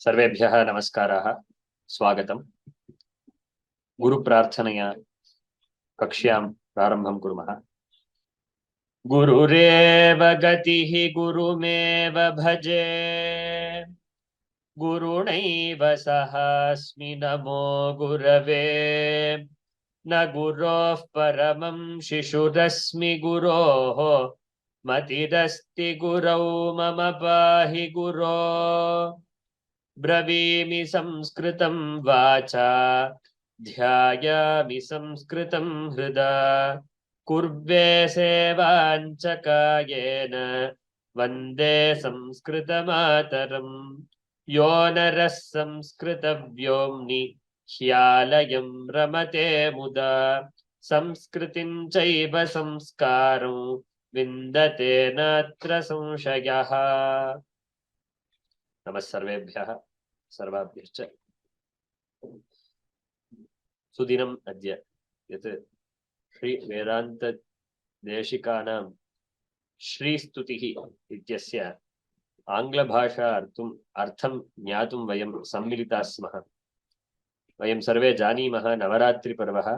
सर्वेभ्यः नमस्काराः स्वागतम् गुरुप्रार्थनया कक्ष्यां प्रारम्भं कुर्मः। गुरुरेव गतिः गुरुमेव भजे गुरुणैव सहास्मि नमो गुरवे न गुरोः परमं शिशुरस्मि गुरोः मतिरस्ति गुरौ मम पाहि गुरो ब्रवीमि संस्कृतं वाचा ध्यायामि संस्कृतं हृदा कुर्वे सेवाञ्च कायेन वन्दे संस्कृतमातरम् यो नरः संस्कृतव्योम्नि ह्यालयं रमते मुदा संस्कृतिं चैव संस्कारं विन्दते नात्र संशयः। नमः सर्वेभ्यः सर्वाभ्यश्च। सुदिनम् अद्य यत् श्री वेदान्तदेशिकानां श्रीस्तुतिः इत्यस्य आङ्ग्लभाषा अर्थं ज्ञातुं वयं सम्मिलिताः स्मः। वयं सर्वे जानीमः नवरात्रिपर्वः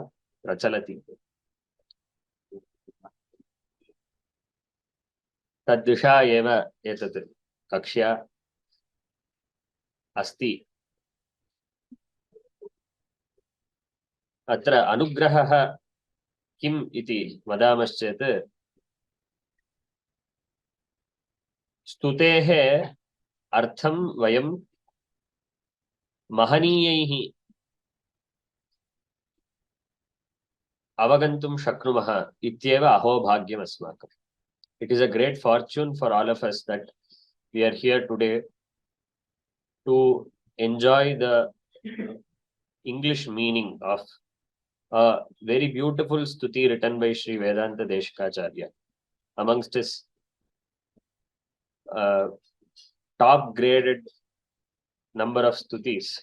प्रचलति। तद्दिशा एव एतत् कक्ष्या अस्ति। अत्र अनुग्रहः किम् इति वदामश्चेत् स्तुतेः अर्थं वयं महनीयैः अवगन्तुं शक्नुमः इत्येव अहोभाग्यम् अस्माकम्। It is a great fortune for all of us that we are here today to enjoy the English meaning of a very beautiful stuti written by Sri Vedantadeshika amongst his top graded number of stutis.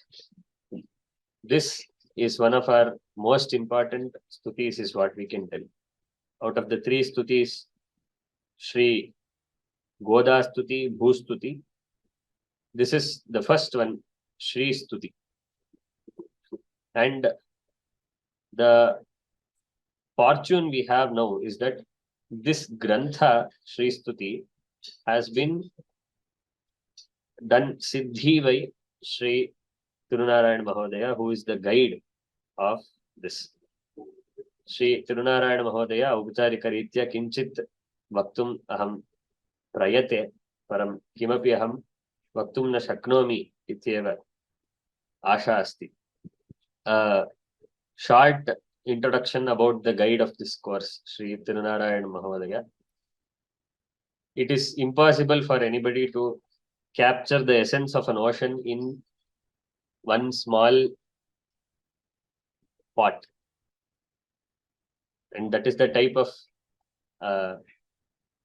This is one of our most important stutis is what we can tell. Out of the three stutis, Shri Goda Stuti, Bhu Stuti, this is the first one, Shri Stuti. And the fortune we have now is that this Grantha, Shri Stuti, has been done Siddhi by Shri Thirunarayanan Mahodaya, who is the guide of this. Shri Thirunarayanan Mahodaya, Upacharika Ritya Kinchit Vaktum Aham Prayate, Param Kimapi Aham Vaktum Na Shaknomi Ityeva Asha Asti. Short introduction about the guide of this course, Shri Thirunarayanan Mahodaya. It is impossible for anybody to capture the essence of an ocean in one small pot. And that is the type of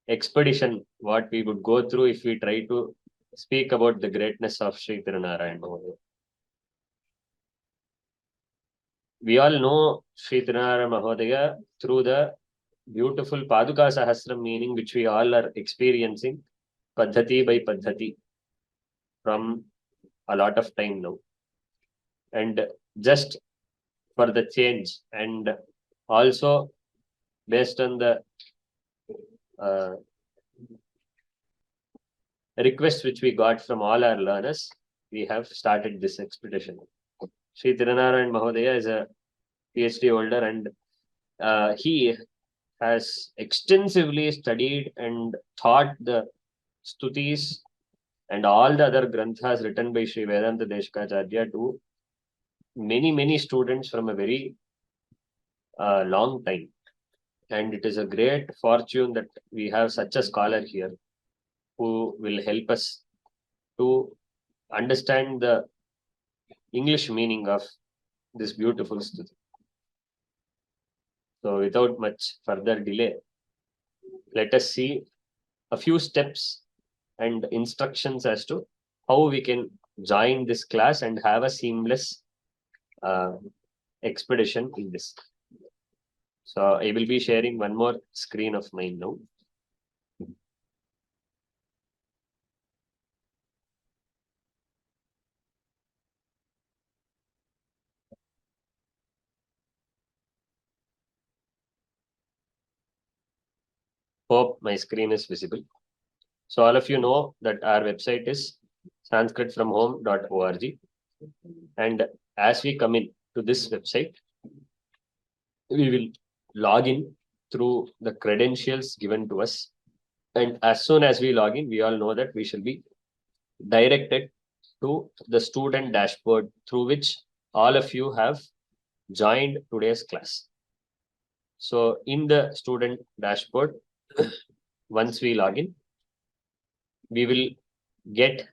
expedition what we would go through if we try to speak about the greatness of Sri Thirunarayanan Mahodaya. We all know Sri Thirunarayanan Mahodaya through the beautiful Paduka Sahasram meaning which we all are experiencing Paddhati by Paddhati from a lot of time now. And just for the change and also based on the request which we got from all our learners, we have started this expedition. Sri Thirunarayanan Mahodaya is a PhD holder and he has extensively studied and taught the stutis and all the other granthas written by Sri Vedantadeshika to many students from a very long time. And it is a great fortune that we have such a scholar here who will help us to understand the English meaning of this beautiful stuti. So without much further delay, let us see a few steps and instructions as to how we can join this class and have a seamless expedition in this. So I will be sharing one more screen of mine now. Hope my screen is visible. So all of you know that our website is sanskritfromhome.org. And as we come in to this website, we will log in through the credentials given to us. And as soon as we log in, we all know that we shall be directed to the student dashboard through which all of you have joined today's class. So in the student dashboard, once we log in, we will get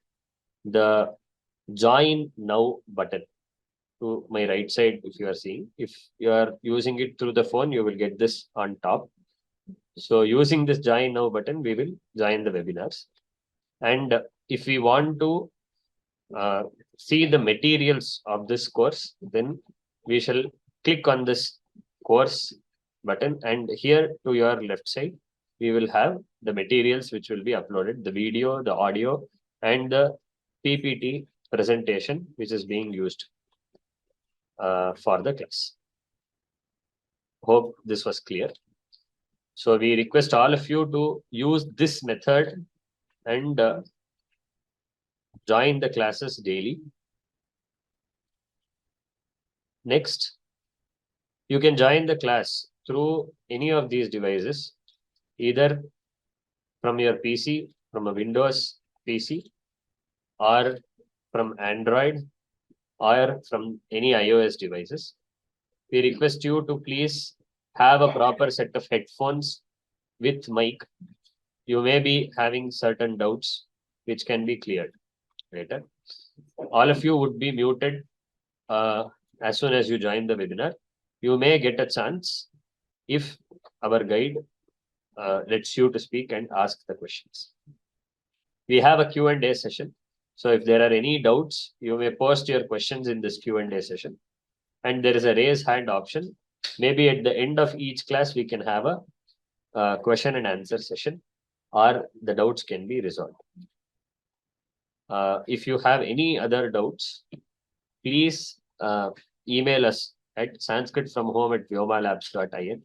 the join now button to my right side. If you are seeing, if you are using it through the phone, you will get this on top. So using this join now button, we will join the webinars. And if we want to see the materials of this course, then we shall click on this course button, and here to your left side, we will have the materials which will be uploaded, the video, the audio, and the PPT presentation, which is being used for the class. Hope this was clear. So we request all of you to use this method and join the classes daily. Next, you can join the class through any of these devices, either from your PC, from a Windows PC, or from Android, or from any iOS devices. We request you to please have a proper set of headphones with mic. You may be having certain doubts which can be cleared later. All of you would be muted as soon as you join the webinar. You may get a chance if our guide lets you to speak and ask the questions. We have a Q&A session. So if there are any doubts, you may post your questions in this Q&A session. And there is a raise hand option. Maybe at the end of each class, we can have a question and answer session, or the doubts can be resolved. If you have any other doubts, please email us at sanskritfromhome@vyomalabs.in.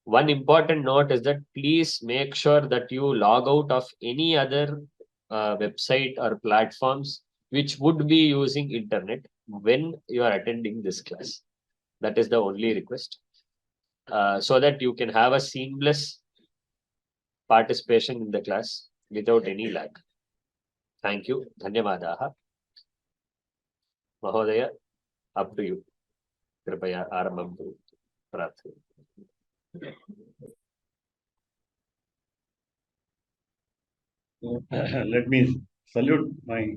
One important note is that please make sure that you log out of any other website or platforms which would be using internet when you are attending this class. That is the only request, so that you can have a seamless participation in the class without any lag. Thank you. Dhanyavadaha. Mahodaya, up to you. Kripaya arambam tu prarthana. Let me salute my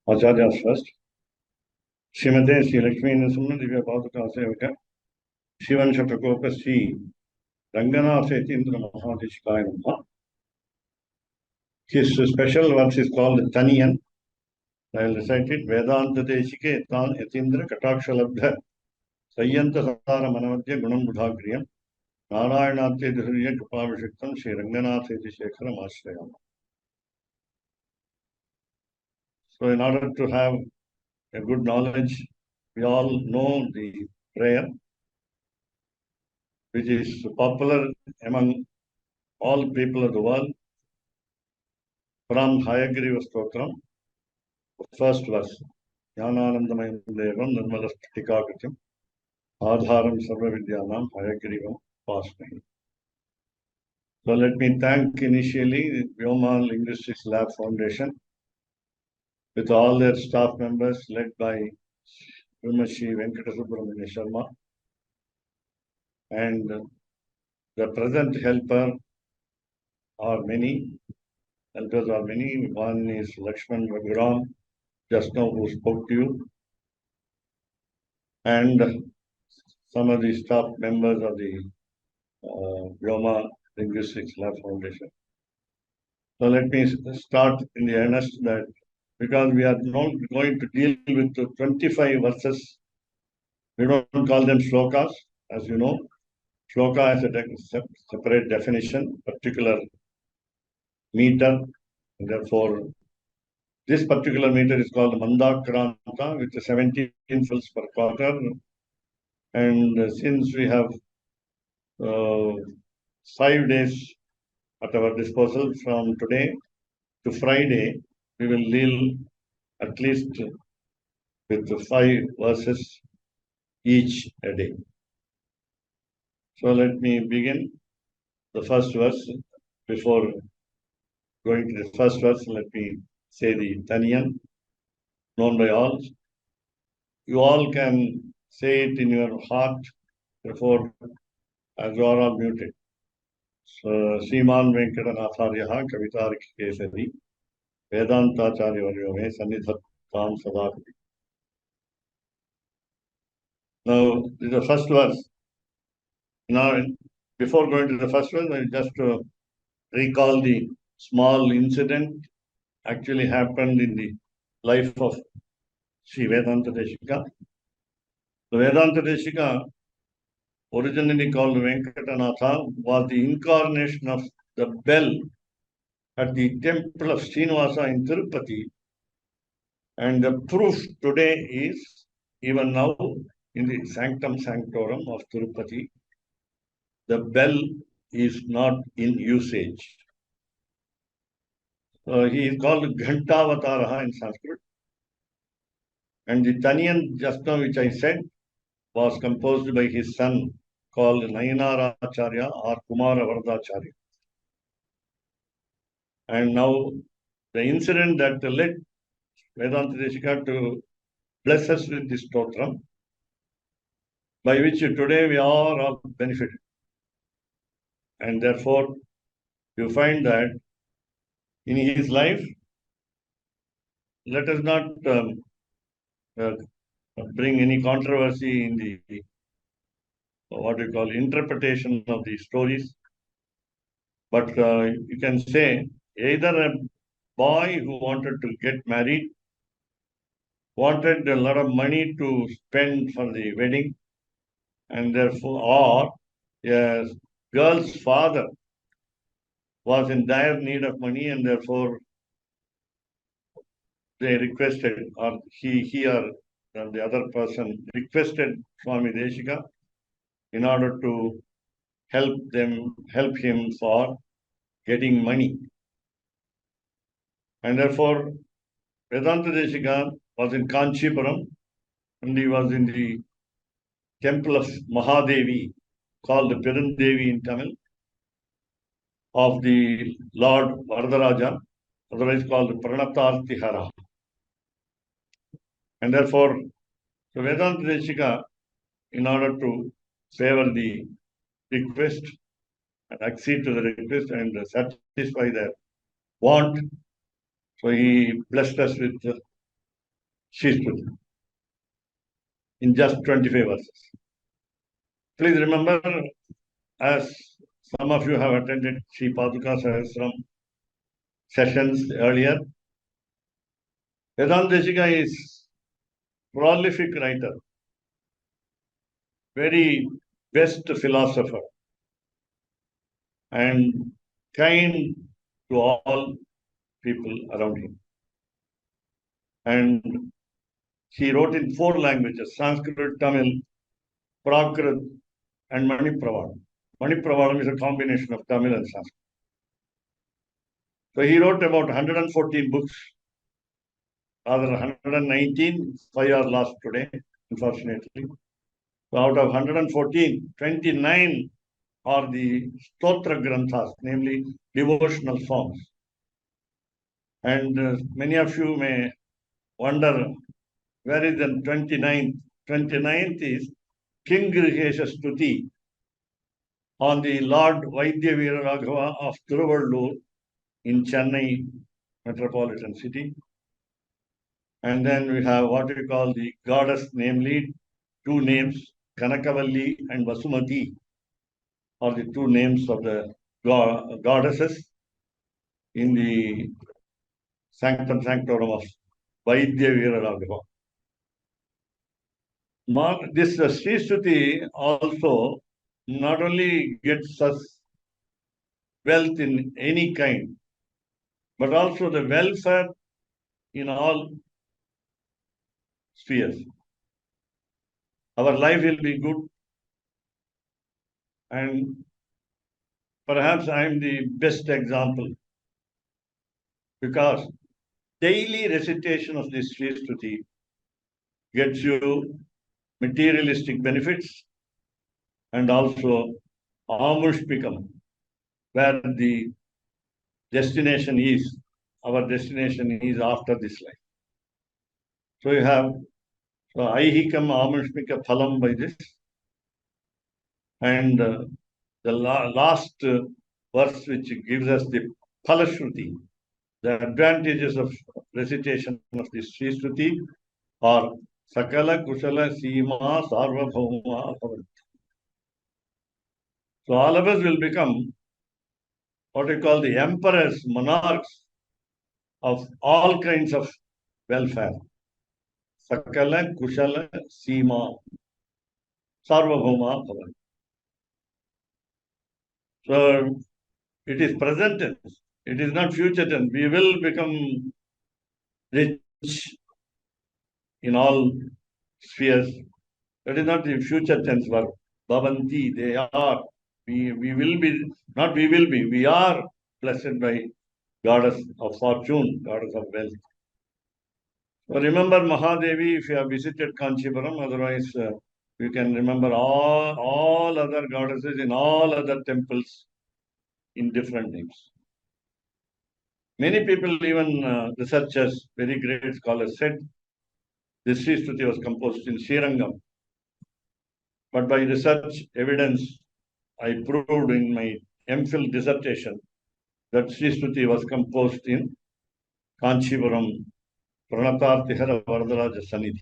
acharyas first. Srimate Sri Lakshmi Narasimha Divya Paduka Sevaka Shivansha Prakopa Sri Ranganatha Yatindra Mahadeshikaya Namaha. His special verse is called Taniyan. I will recite it. Vedantadeshika Yatindra Katakshalabdha Sayyanta Sara Manavadya Gunam Budhagriyam Narayanatya Dhurya Krupavishiktam Sri Ranganatha Yatishekharam Ashrayam. So in order to have a good knowledge, we all know the prayer, which is popular among all people of the world, from Hayagriva Stotram, first verse. Jnananandamayam devam nirmalastikakritim adharam sarva vidyanam Hayagrivam Pasmai. So let me thank initially the Vyoma Linguistics Lab Foundation with all their staff members led by Srimati Venkatasubramanya Sharma, and the present helpers are many. One is Lakshman Raghuram, just now who spoke to you, and some of the staff members of the Vyoma Linguistics Lab Foundation. So let me start in the earnest, that because we are not going to deal with 25 verses, we don't call them shlokas, as you know. Shloka has a separate definition, particular meter, and therefore this particular meter is called Mandakranta, with 17 fills per quarter. And since we have 5 days at our disposal from today to Friday. We will deal at least with 5 verses each a day. So let me begin the first verse. Before going to the first verse, let me say the Taniyan, known by all. You all can say it in your heart before, as you are all muted. So, Sriman Venkatanatharyaha Kavitariki Kesari Vedantacharya Varyome Sannidhattam Sadakati. Now, this is the first verse. Now, before going to the first verse, I just recall the small incident actually happened in the life of Sri Vedantadeshika. The Vedantadeshika, originally called Venkatanatha, was the incarnation of the bell at the temple of Srinivasa in Tirupati. And the proof today is, even now, in the Sanctum Sanctorum of Tirupati, the bell is not in usage. He is called Ghantavataraha in Sanskrit. And the Taniyan just now, which I said, was composed by his son called Nayanaracharya or Kumara Vardacharya. And now the incident that led Vedantadeshika to bless us with this stotram, by which today we are all benefited. And therefore, you find that in his life, let us not bring any controversy in the what we call interpretation of the stories. But you can say either a boy who wanted to get married, wanted a lot of money to spend for the wedding, and therefore, or a girl's father was in dire need of money, and therefore they requested, or he or the other person requested Swami Deshika in order to help him for getting money. And therefore, Vedantadeshika was in Kanchipuram, and he was in the temple of Mahadevi, called the Perandevi in Tamil, of the Lord Varadaraja, otherwise called Pranatartihara. And therefore, Vedantadeshika, in order to favor the request and accede to the request and satisfy their want, so he blessed us with Sristuti in just 25 verses. Please remember, as some of you have attended Sri Paduka Sahasram sessions earlier, Vedantadeshika is prolific writer, very best philosopher, and kind to all people around him. And he wrote in 4 languages: Sanskrit, Tamil, Prakrit, and Manipravadam. Manipravadam is a combination of Tamil and Sanskrit. So he wrote about 114 books, rather 119, 5 are lost today, unfortunately. So out of 114, 29 are the Stotra Granthas, namely devotional songs. And many of you may wonder, where is the 29th? 29th is King Grihesha Stuti on the Lord Vaidya Veera Raghava of Thiruvallur in Chennai metropolitan city. And then we have what we call the goddess, namely 2 names, Kanakavalli and Vasumati, are the 2 names of the goddesses in the Sanctum Sanctorum of Vaidya Veera Raghava. This Sristuti also not only gets us wealth in any kind, but also the welfare in all spheres. Our life will be good, and perhaps I am the best example, because daily recitation of this Sristuti gets you materialistic benefits and also amushpikam, where the destination is, our destination is after this life. So you have aihikam amushpika phalam by this. And the last verse which gives us the phalashruti, the advantages of recitation of this Sristuti are sakala kushala sima sarvabhauma bhavanti. So all of us will become what we call the emperors, monarchs of all kinds of welfare. Sakala kushala sima sarvabhauma bhavanti. So it is present tense. It is not future tense. We will become rich in all spheres. That is not the future tense verb. Bhavanti, they are. We will be, not we will be, we are blessed by goddess of fortune, goddess of wealth. So remember Mahadevi if you have visited Kanchipuram, otherwise you can remember all other goddesses in all other temples in different names. Many people, even researchers, very great scholars said this Sristuti was composed in Srirangam. But by research evidence, I proved in my MPhil dissertation that Sristuti was composed in Kanchipuram, Pranatartihara Varadaraja Sannidhi.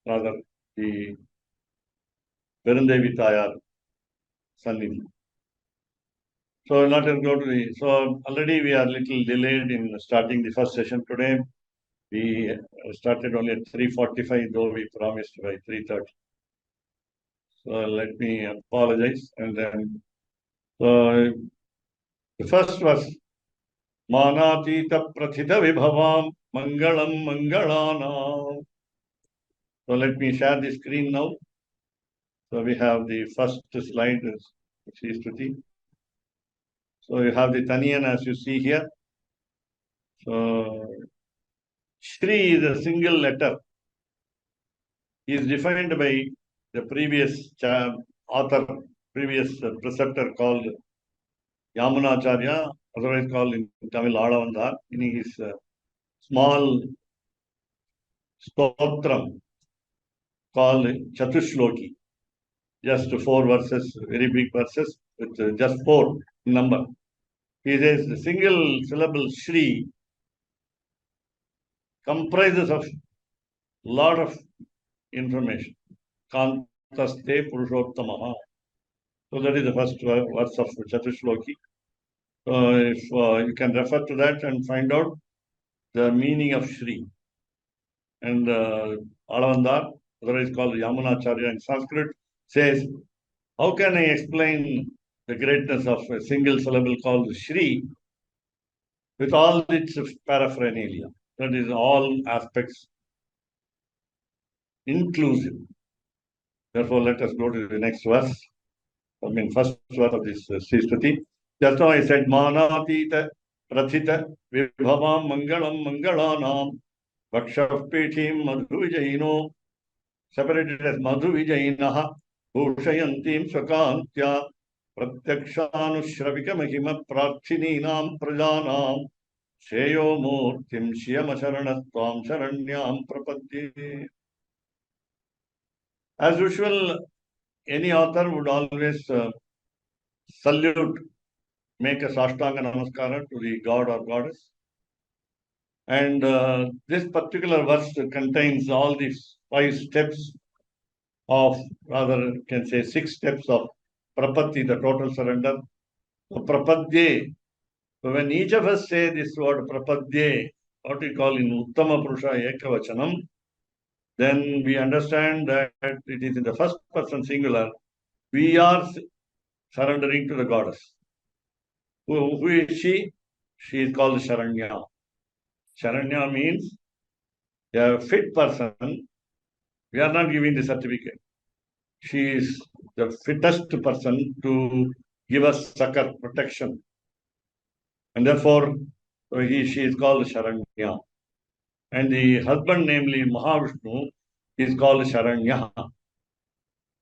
Rather, the Verandevi Tayar Sannidhi. So let us go to the, so already we are little delayed in starting the first session today. We started only at 3:45, though we promised by 3:30. So let me apologize. And then, so the first was Manatita Prathita Vibhavam Mangalam Mangalana. So let me share the screen now. So we have the first slide, Sristuti. So you have the Taniyan as you see here. So Shri is a single letter. He is defined by the previous author, previous preceptor called Yamunacharya, otherwise called in Tamil Alavandar, meaning his small stotram called Chatushloki. Just 4 verses, very big verses, with just 4 in number. He says the single syllable Shri comprises of lot of information. Kantaste Purushottamaha. So that is the first verse of Chatushloki. So if you can refer to that and find out the meaning of Shri. And Alavandar, otherwise called Yamunacharya in Sanskrit, says, how can I explain the greatness of a single syllable called Shri with all its paraphernalia? That is all aspects inclusive. Therefore, let us go to the next verse. I mean, first verse of this Sristuti. Just now I said, Manatita Prathita Vibhavam Mangalam Mangalanam Vakshapithim Madhuvijaino, separated as Madhuvijainaha Bhushayantim Swakantya Pratyakshanushravika Mahima Prarthininam Prajanam Sheyo Murtim Shyamasharanatvam Sharanyam Prapadye. As usual, any author would always salute, make a Sashtanga Namaskara to the god or goddess. And this particular verse contains all these 5 steps of, rather you can say 6 steps of Prapatti, the total surrender. So Prapadye, so when each of us say this word Prapadye, what we call in Uttama Purusha Ekavachanam, then we understand that it is in the first person singular. We are surrendering to the goddess. Who is she? She is called Sharanya. Sharanya means a fit person. We are not giving the certificate. She is the fittest person to give us succor, protection. And therefore, she is called Sharanya. And the husband, namely Mahavishnu, is called Sharanya.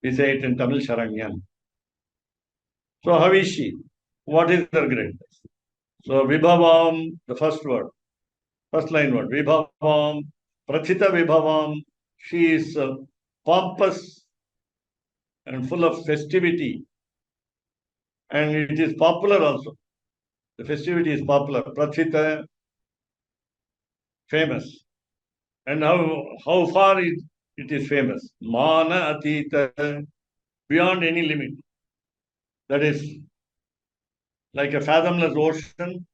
We say it in Tamil, Sharanyan. So how is she? What is her greatness? So Vibhavam, the first word, first line word, Vibhavam, Prachita Vibhavam, she is pompous and full of festivity. And it is popular also. The festivity is popular. Prachita, famous. And how far it is famous? Mana Atita, beyond any limit. That is like a fathomless ocean,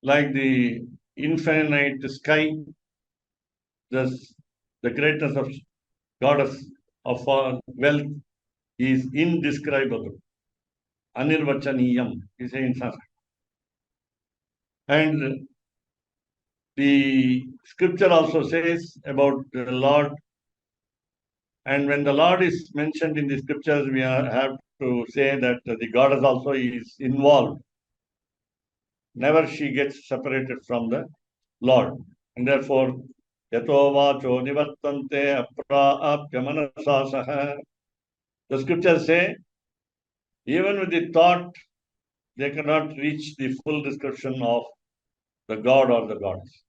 like the infinite sky, the greatness of goddess of wealth is indescribable. Anirvachaniyam, we say in Sanskrit. And the scripture also says about the Lord. And when the Lord is mentioned in the scriptures, we have to say that the goddess also is involved. Never she gets separated from the Lord. And therefore, yato vacho nivartante aprapya manasa saha. The scriptures say, even with the thought, they cannot reach the full description of the God or the goddess.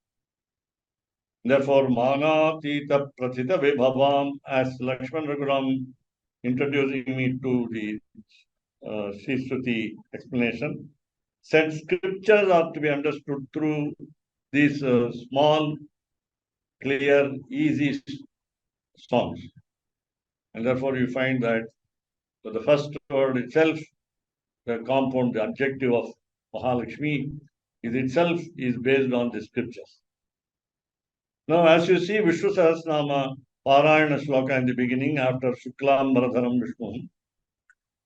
Therefore, Mana Tita Prathita Vibhavam, as Lakshman Raghuram introducing me to the Sristuti explanation, said scriptures are to be understood through these small, clear, easy songs. And therefore, you find that the first word itself, the compound, the adjective of Mahalakshmi, itself is based on the scriptures. Now, as you see, Vishnu Sahasranama Parayana Shloka in the beginning, after Shuklam Bharadharam Vishnu,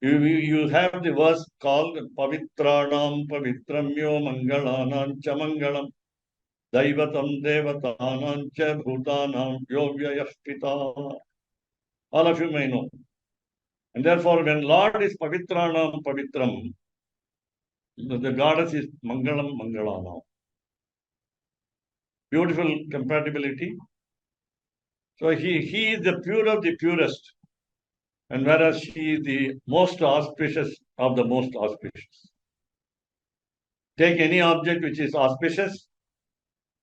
you have the verse called Pavitranam Pavitramyo Mangalanam Cha Mangalam Daivatam Devatanam Cha Bhutanam Yovyayashpita. All of you may know. And therefore, when Lord is Pavitranam Pavitram, the goddess is Mangalam Mangalanam. Beautiful compatibility. So he is the pure of the purest. And whereas she is the most auspicious of the most auspicious. Take any object which is auspicious,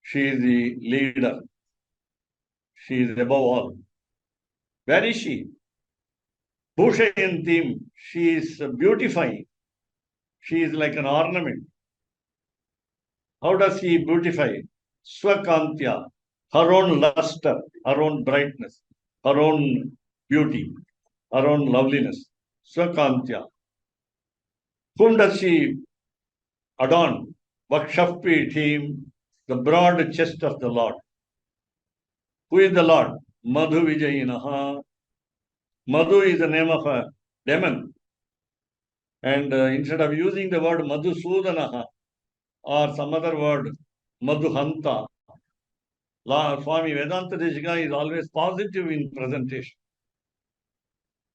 she is the leader. She is above all. Where is she? Bhushayantim, she is beautifying. She is like an ornament. How does she beautify? Swakantya, her own luster, her own brightness, her own beauty, her own loveliness. Swakantya. Whom does she adorn? Vakshapithim, the broad chest of the Lord. Who is the Lord? Madhu Vijayinaha. Madhu is the name of a demon. And instead of using the word Madhusudanaha or some other word, Madhuhanta, Swami Vedantadeshika is always positive in presentation.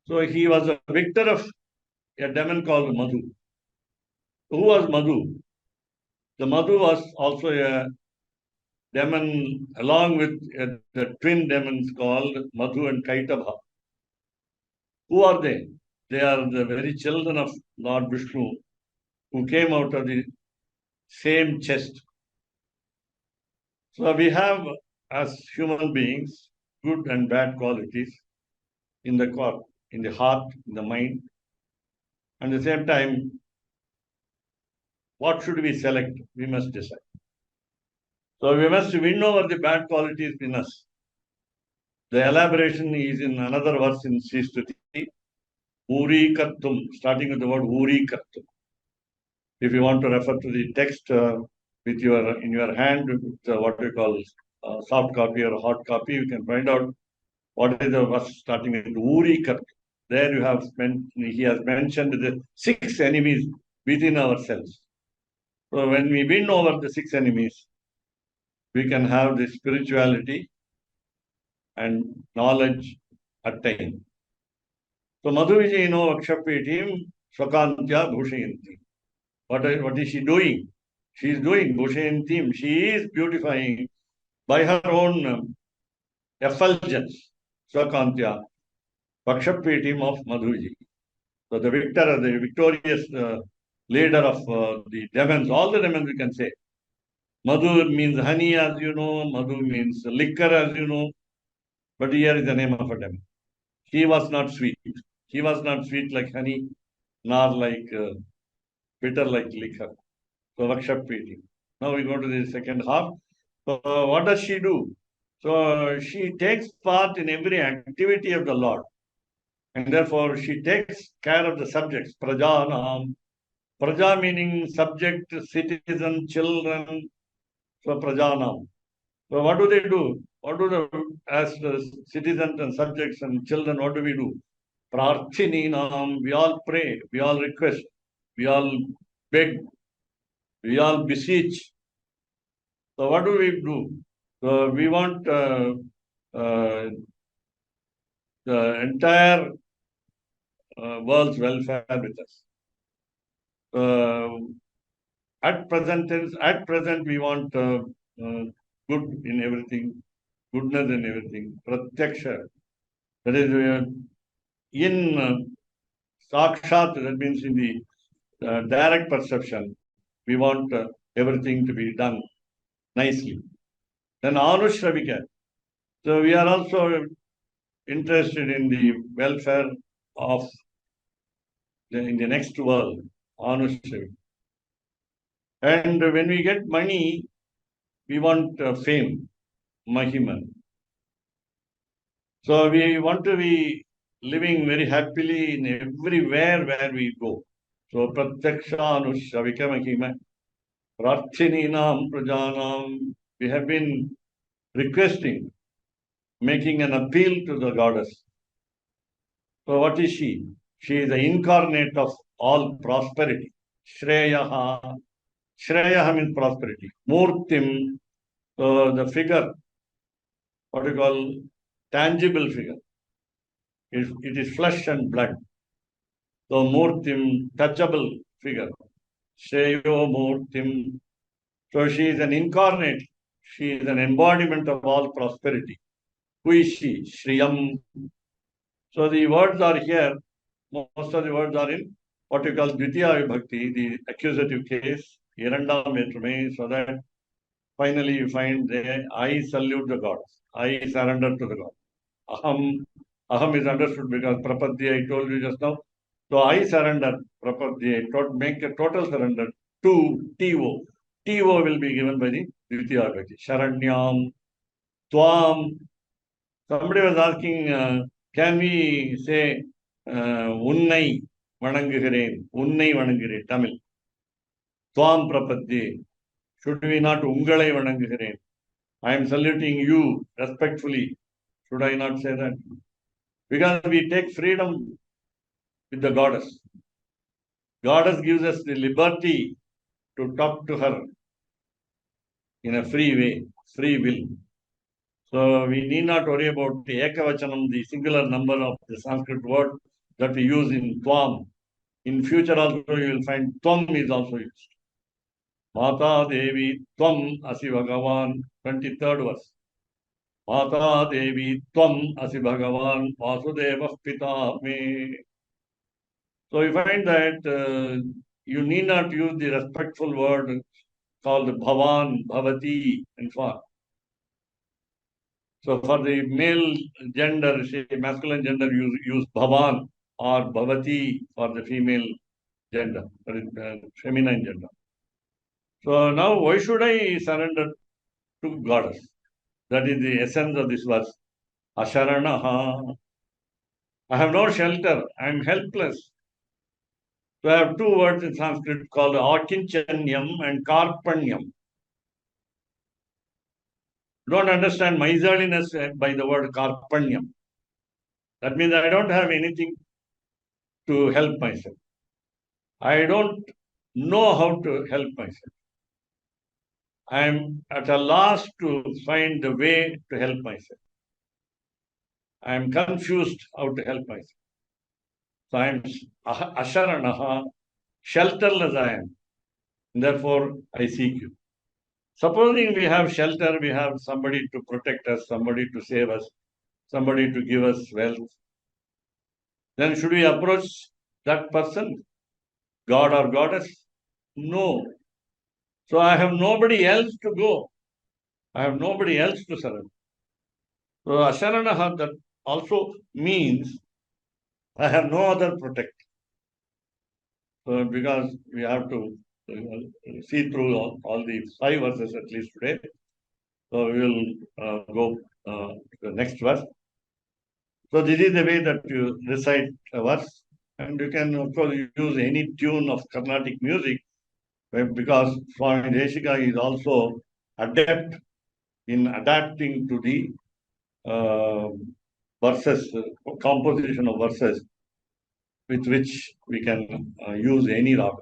So he was a victor of a demon called Madhu. Who was Madhu? The Madhu was also a demon along with the twin demons called Madhu and Kaitabha. Who are they? They are the very children of Lord Vishnu who came out of the same chest. So we have, as human beings, good and bad qualities in the heart, in the mind. And at the same time, what should we select? We must decide. So we must win over the bad qualities in us. The elaboration is in another verse in Sristuti, Uri Kartum, starting with the word Uri Kartum. If you want to refer to the text in your hand, with what we call soft copy or hard copy, you can find out what is the verse starting with Uri Kartum. There he has mentioned the 6 enemies within ourselves. So when we win over the 6 enemies, we can have the spirituality and knowledge attained. So Madhu Vijayino Vakshapitim, Swakantya Bhushayanti. What is she doing? She is doing Bhushayantim. She is beautifying by her own effulgence. Swakantya Pakshapitim of Madhuji. So the victor, the victorious leader of the demons, all the demons we can say. Madhu means honey, as you know. Madhu means liquor, as you know. But here is the name of a demon. He was not sweet. He was not sweet like honey, nor like bitter like liquor. So Vakshapiti. Now we go to the second half. So what does she do? So she takes part in every activity of the Lord. And therefore she takes care of the subjects. Prajanam. Praja meaning subject, citizen, children. So Prajanam. So what do they do? What do as the citizens and subjects and children, what do we do? Prarthininam, we all pray, we all request, we all beg, we all beseech. So what do we do? So we want the entire world's welfare with us. At present we want good in everything, goodness in everything, pratyaksha. That is in sakshat, that means in the direct perception, we want everything to be done nicely. Then anushravika. So we are also interested in the welfare of in the next world, anushravika. And when we get money, we want fame, mahiman. So we want to be living very happily in everywhere where we go. So pratyaksha anushravika mahima. Prarthininam prajanam. We have been requesting, making an appeal to the goddess. So what is she? She is the incarnate of all prosperity. Shreyaha. Shreyaha means prosperity. Murtim, the figure, what you call tangible figure. It is flesh and blood. So Murtim, touchable figure. Shreyo Murtim. So she is an incarnate. She is an embodiment of all prosperity. Who is she? Shriyam. So the words are here. Most of the words are in what you call Dvitiya Vibhakti, the accusative case, Yerandam Vetrame, so that finally you find there, I salute the gods. I surrender to the God. Aham is understood because Prapadya, I told you just now. So I surrender, Prapadya, make a total surrender to TO. TO will be given by the Dvitiya Vibhakti. Sharanyam, Twam. Somebody was asking, can we say Unnai Vanangireen, Unnai Vanangireen, Tamil. Twam Prapadye. Should we not Ungalai Vanangireen? I am saluting you respectfully. Should I not say that? Because we take freedom with the goddess. Goddess gives us the liberty to talk to her in a free way, free will. So we need not worry about the Ekavachanam, the singular number of the Sanskrit word that we use in Twam. In future also you will find Tvam is also used. Mata Devi Tvam Asi Bhagavan, 23rd verse. Mata Devi Tvam Asi Bhagavan Vasudeva Pita Me. So you find that you need not use the respectful word called Bhavan, Bhavati, and so on. So for the male gender, say masculine gender, use Bhavan or Bhavati for the female gender, feminine gender. So now why should I surrender to goddess? That is the essence of this verse. Asharanaha. I have no shelter. I am helpless. So I have two words in Sanskrit called Akinchanyam and Karpanyam. Don't understand miserliness by the word Karpanyam. That means I don't have anything to help myself. I don't know how to help myself. I am at a loss to find the way to help myself. I am confused how to help myself. So I am asharanaha, shelterless I am. Therefore, I seek you. Supposing we have shelter, we have somebody to protect us, somebody to save us, somebody to give us wealth, then should we approach that person, God or goddess? No. So I have nobody else to go. I have nobody else to surrender. So asharanaha, that also means I have no other protector. So because we have to see through all the 5 verses at least today. So we will go to the next verse. So this is the way that you recite a verse. And you can, of course, use any tune of Carnatic music because Swami Deshika is also adept in adapting to the verses, composition of verses with which we can use any raga.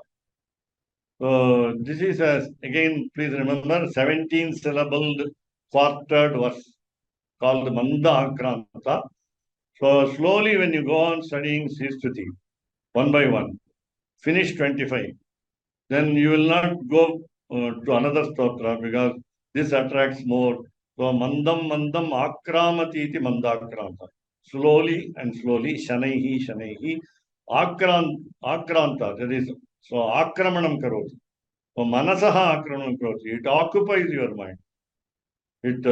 So this is, again, please remember, 17-syllabled quartered verse called Manda Akranta. So slowly when you go on studying Sristuti, one by one, finish 25, then you will not go to another stotra because this attracts more. So mandam akramati iti mandakranta. Slowly and slowly, shanaihi, akranta, that is, so akramanam karoti. So manasaha akramanam karoti. It occupies your mind. It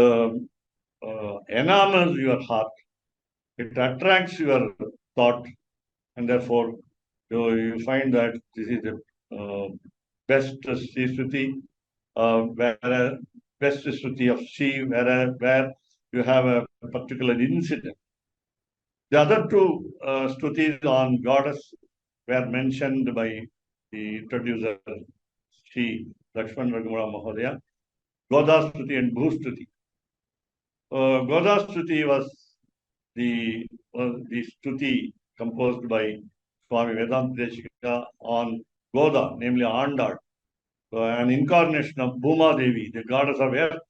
enamels your heart. It attracts your thought. And therefore, you find that this is the best Sristuti, where best Sristuti of Sri, where you have a particular incident. The other 2 stutis on goddess were mentioned by the introducer, Sri Lakshman Raghuram Mahodaya, Goda Stuti and Bhu Stuti. Goda Stuti was the stuti composed by Swami Vedantadeshika on Goda, namely Andad, an incarnation of Bhuma Devi, the goddess of earth.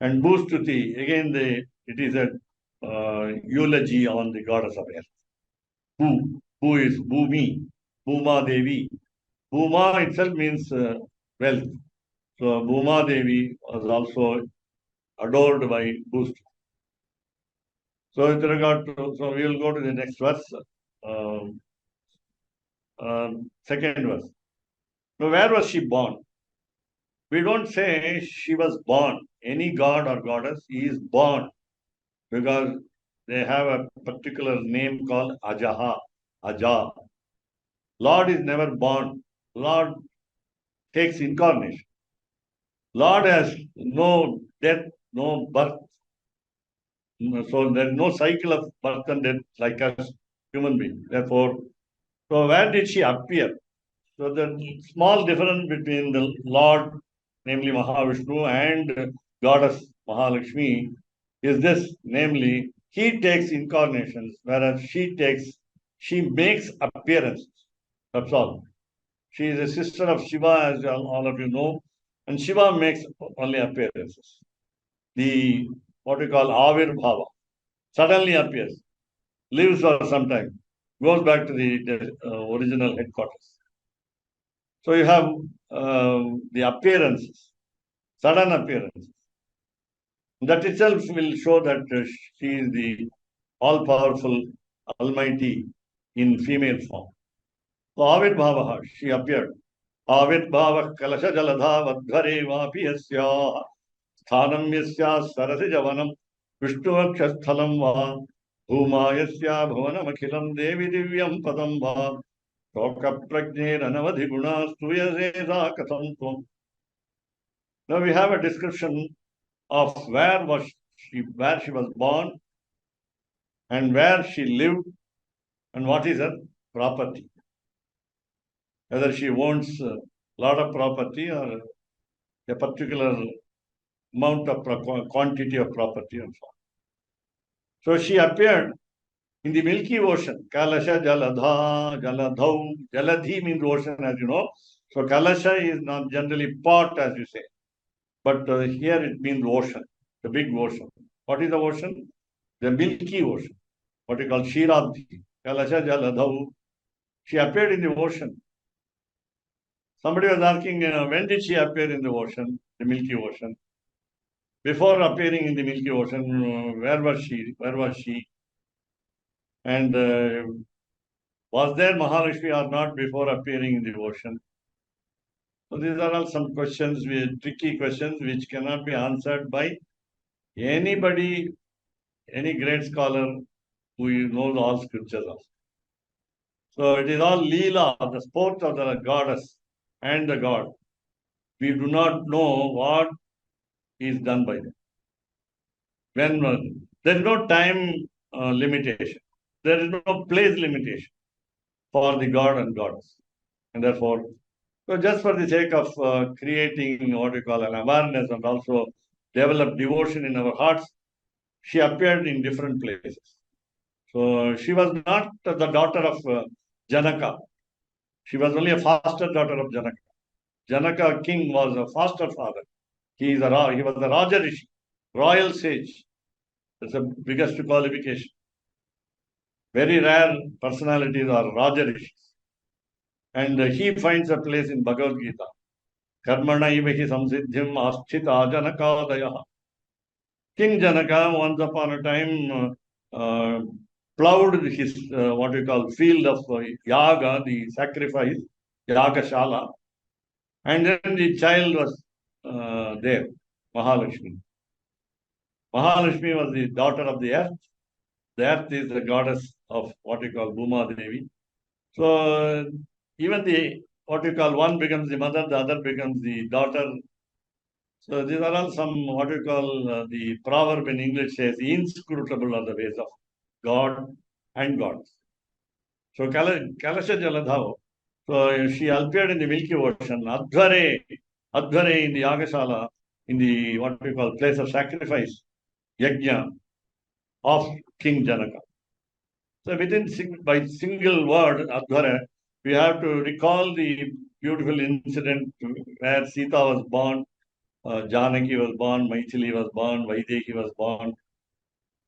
And Bhustuti, again, it is a eulogy on the goddess of earth. Who is Bhumi, Bhuma Devi. Bhuma itself means wealth. So Bhuma Devi was also adored by Bhustuti. So with regard to, so we will go to the next verse, second verse. Now, where was she born? We don't say she was born. Any god or goddess is born because they have a particular name called Ajaha, Aja. Lord is never born. Lord takes incarnation. Lord has no death, no birth. So there is no cycle of birth and death like us human beings. Therefore, so where did she appear? So the small difference between the Lord, namely Mahavishnu, and Goddess Mahalakshmi is this, namely, he takes incarnations, whereas she makes appearances. That's all. She is a sister of Shiva, as all of you know, and Shiva makes only appearances. The, what we call Avirbhava, suddenly appears, lives for some time, goes back to the original headquarters. So you have the appearances, sudden appearances. That itself will show that she is the all-powerful, almighty in female form. So Avirbhava, she appeared. Avirbhava kalasha jaladha vadhare vapi yasya sthanam yasya sarasi javanam vishnuvaksha va bhuma yasya bhuvanam akhilam devi divyam padam va shoka prajner anavadhi guna stuyasesa katham tvam. Now we have a description of where she was born and where she lived and what is her property. Whether she owns a lot of property or a particular amount of quantity of property and so on. So she appeared in the Milky Ocean. Kalasha Jaladha, Jaladhau. Jaladhi means ocean, as you know. So Kalasha is not generally pot, as you say. But here it means ocean, the big ocean. What is the ocean? The Milky Ocean, what we call Kshiradhi. Kalasha Jaladhau. She appeared in the ocean. Somebody was asking, when did she appear in the ocean, the Milky Ocean? Before appearing in the Milky Ocean, where was she? Where was she? And was there Mahalakshmi or not before appearing in the ocean? So these are all some questions, tricky questions, which cannot be answered by anybody, any great scholar who knows all scriptures also. So it is all Leela, the sport of the goddess and the god. We do not know what is done by them. When there is no time limitation, there is no place limitation for the god and goddess. And therefore, so just for the sake of creating what we call an awareness and also develop devotion in our hearts, she appeared in different places. So she was not the daughter of Janaka. She was only a foster daughter of Janaka. Janaka king was a foster father. He was the Raja Rishi, royal sage. That's the biggest qualification. Very rare personalities are Raja Rishis. And he finds a place in Bhagavad Gita. Karmana ivahi samsiddhim asthita janakadaya. King Janaka, once upon a time, plowed his, what we call, field of yaga, the sacrifice, yaga shala. And then the child was there, Mahalakshmi. Mahalakshmi was the daughter of the earth. The earth is the goddess of what we call Bhuma Devi. So even the what we call one becomes the mother, the other becomes the daughter. So these are all some what we call the proverb in English says inscrutable are the ways of God and gods. So Kalasha Jaladhao, so she appeared in the Milky Ocean, Adhare in the Yagashala, in the what we call place of sacrifice, Yajna of King Janaka. So by single word, Adhara, we have to recall the beautiful incident where Sita was born, Janaki was born, Maithili was born, Vaidehi was born,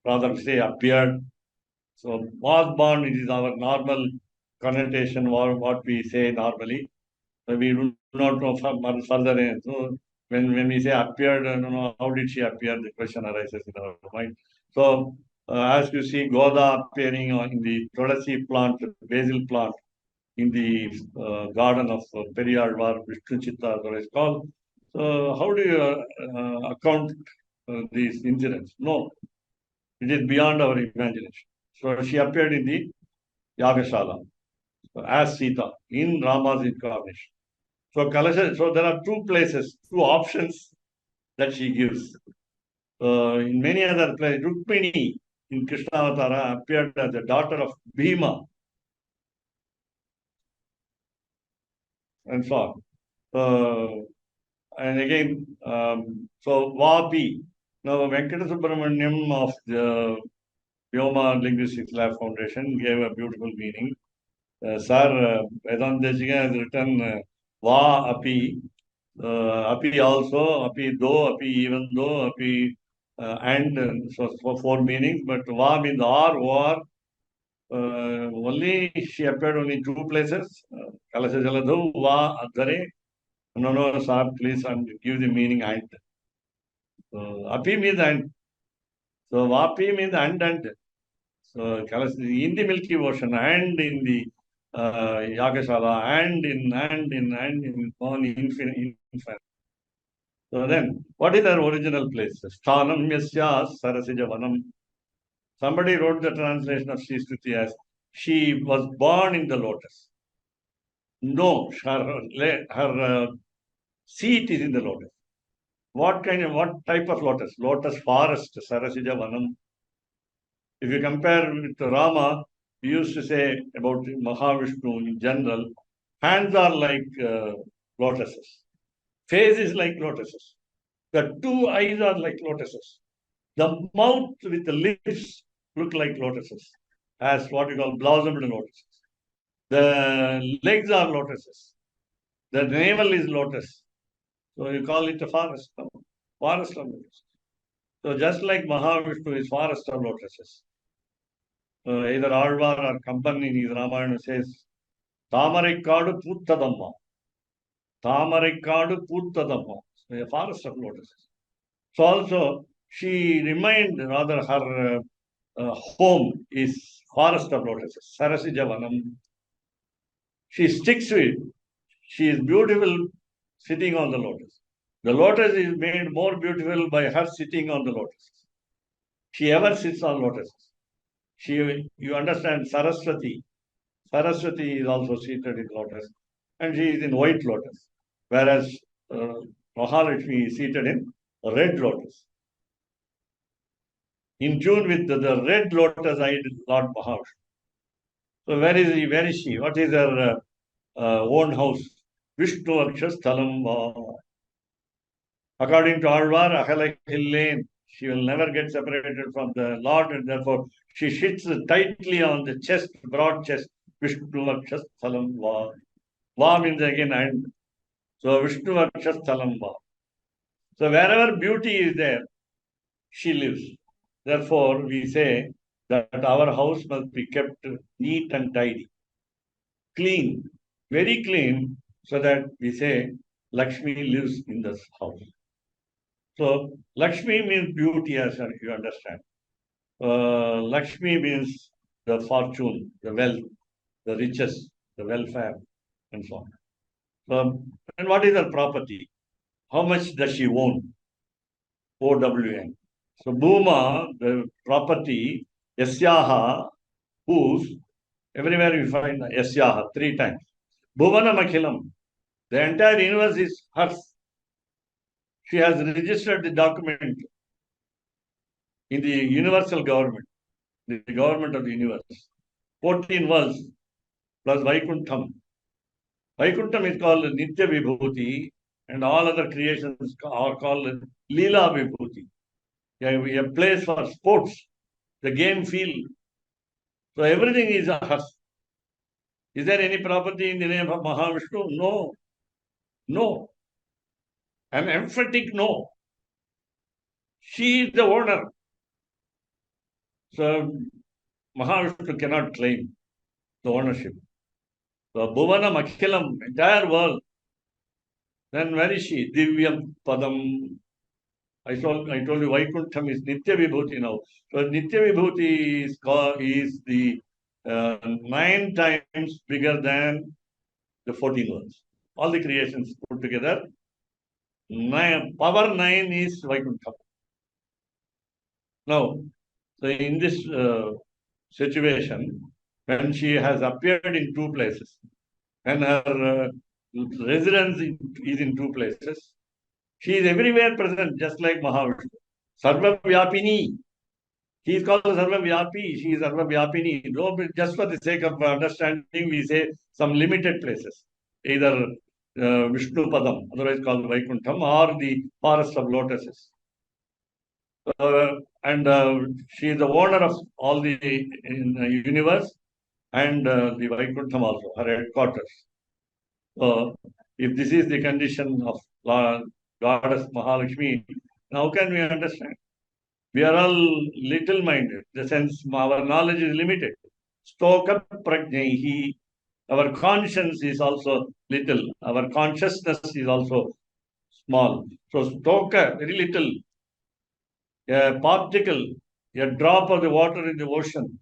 rather say appeared. So was born, it is our normal connotation or what we say normally. So we do not know further. So when we say appeared, how did she appear? The question arises in our mind. So as you see, Goda appearing in the Tulasi plant, basil plant, in the garden of Periyalvar, Vishnu Chitta, as it is called. So how do you account these incidents? No, it is beyond our imagination. So she appeared in the Yagashala as Sita in Rama's incarnation. So Kalasha, so there are two places, two options that she gives. In many other places, Rukmini in Krishna Avatara appeared as the daughter of Bhima and so on. And again, so Vapi. Now Venkata Subramaniam of the Vyoma Linguistics Lab Foundation gave a beautiful meaning. Sir, Vedantadeshika has written Va Api. Api also, api though, api even though, api and so for four meanings, but va means or. Only she appeared only two places. Kalasha Jaladhu, va adhare. No, sir, please give the meaning and. Api means and. So vapi means and. So in the Milky Ocean and in the Yagashala and in on infinite. So then, what is her original place? Sthanam yasya sarasija vanam. Somebody wrote the translation of Sristuti as she was born in the lotus. No, her seat is in the lotus. What type of lotus? Lotus forest, sarasija vanam. If you compare with Rama, we used to say about Mahavishnu in general, hands are like lotuses. Face is like lotuses. The two eyes are like lotuses. The mouth with the lips look like lotuses, as what we call blossomed lotuses. The legs are lotuses. The navel is lotus. So you call it a forest of lotuses. So just like Mahavishnu is forest of lotuses. either Alvar or Kampan in his Ramayana says, Tamaraikadu Puttadamma. Tamaraikadu Puttadamma. A forest of lotuses. So also, she remained, rather her home is forest of lotuses, Sarasijavanam. She sticks to it. She is beautiful sitting on the lotus. The lotus is made more beautiful by her sitting on the lotus. She ever sits on lotuses. You understand Saraswati. Saraswati is also seated in lotus, and she is in white lotus, whereas Mahalakshmi is seated in red lotus. In tune with the red lotus eyed Lord Mahavishnu. So where is he? Where is she? What is her own house? Vishnu Akshas Thalam. According to Alvar, Ahalakillen, she will never get separated from the Lord, and therefore she sits tightly on the chest, broad chest. Vishnu Akshas Thalam Va. Va means again and. So Vishnu Akshas Thalam Va. So wherever beauty is there, she lives. Therefore, we say that our house must be kept neat and tidy, clean, very clean, so that we say Lakshmi lives in this house. So Lakshmi means beauty, as you understand. Lakshmi means the fortune, the wealth, the riches, the welfare, and so on. And what is her property? How much does she own? OWN. So Bhuma, the property, Yasyaha, whose, everywhere you find Yasyaha 3 times. Bhuvana Makhilam, the entire universe is hers. She has registered the document in the universal government, the government of the universe. 14 worlds plus Vaikuntham. Vaikuntham is called Nitya Vibhuti, and all other creations are called Leela Vibhuti. A place for sports, the game field. So everything is hers. Is there any property in the name of Mahavishnu? No. No. An emphatic no. She is the owner. So Mahavishnu cannot claim the ownership. So Bhuvana Makhilam, entire world. Then where is she? Divyam Padam. I told you Vaikuntham is Nitya Vibhuti now. So Nitya Vibhuti is the 9 times bigger than the 14 worlds. All the creations put together. Power 9 is Vaikuntham. Now, so in this situation, when she has appeared in 2 places, and her residence is in 2 places, she is everywhere present, just like Mahavishnu. Sarva Vyapini. He is called Sarva Vyapi. She is Sarva Vyapini. No, just for the sake of understanding, we say some limited places. Either Vishnu Padam, otherwise called Vaikuntham, or the forest of lotuses. And she is the owner of all the universe and the Vaikuntham also, her headquarters. So, if this is the condition of Goddess Mahalakshmi, how can we understand? We are all little-minded, in the sense our knowledge is limited. Stoka prajnaihi, our conscience is also little, our consciousness is also small. So stoka, very little. A particle, a drop of the water in the ocean.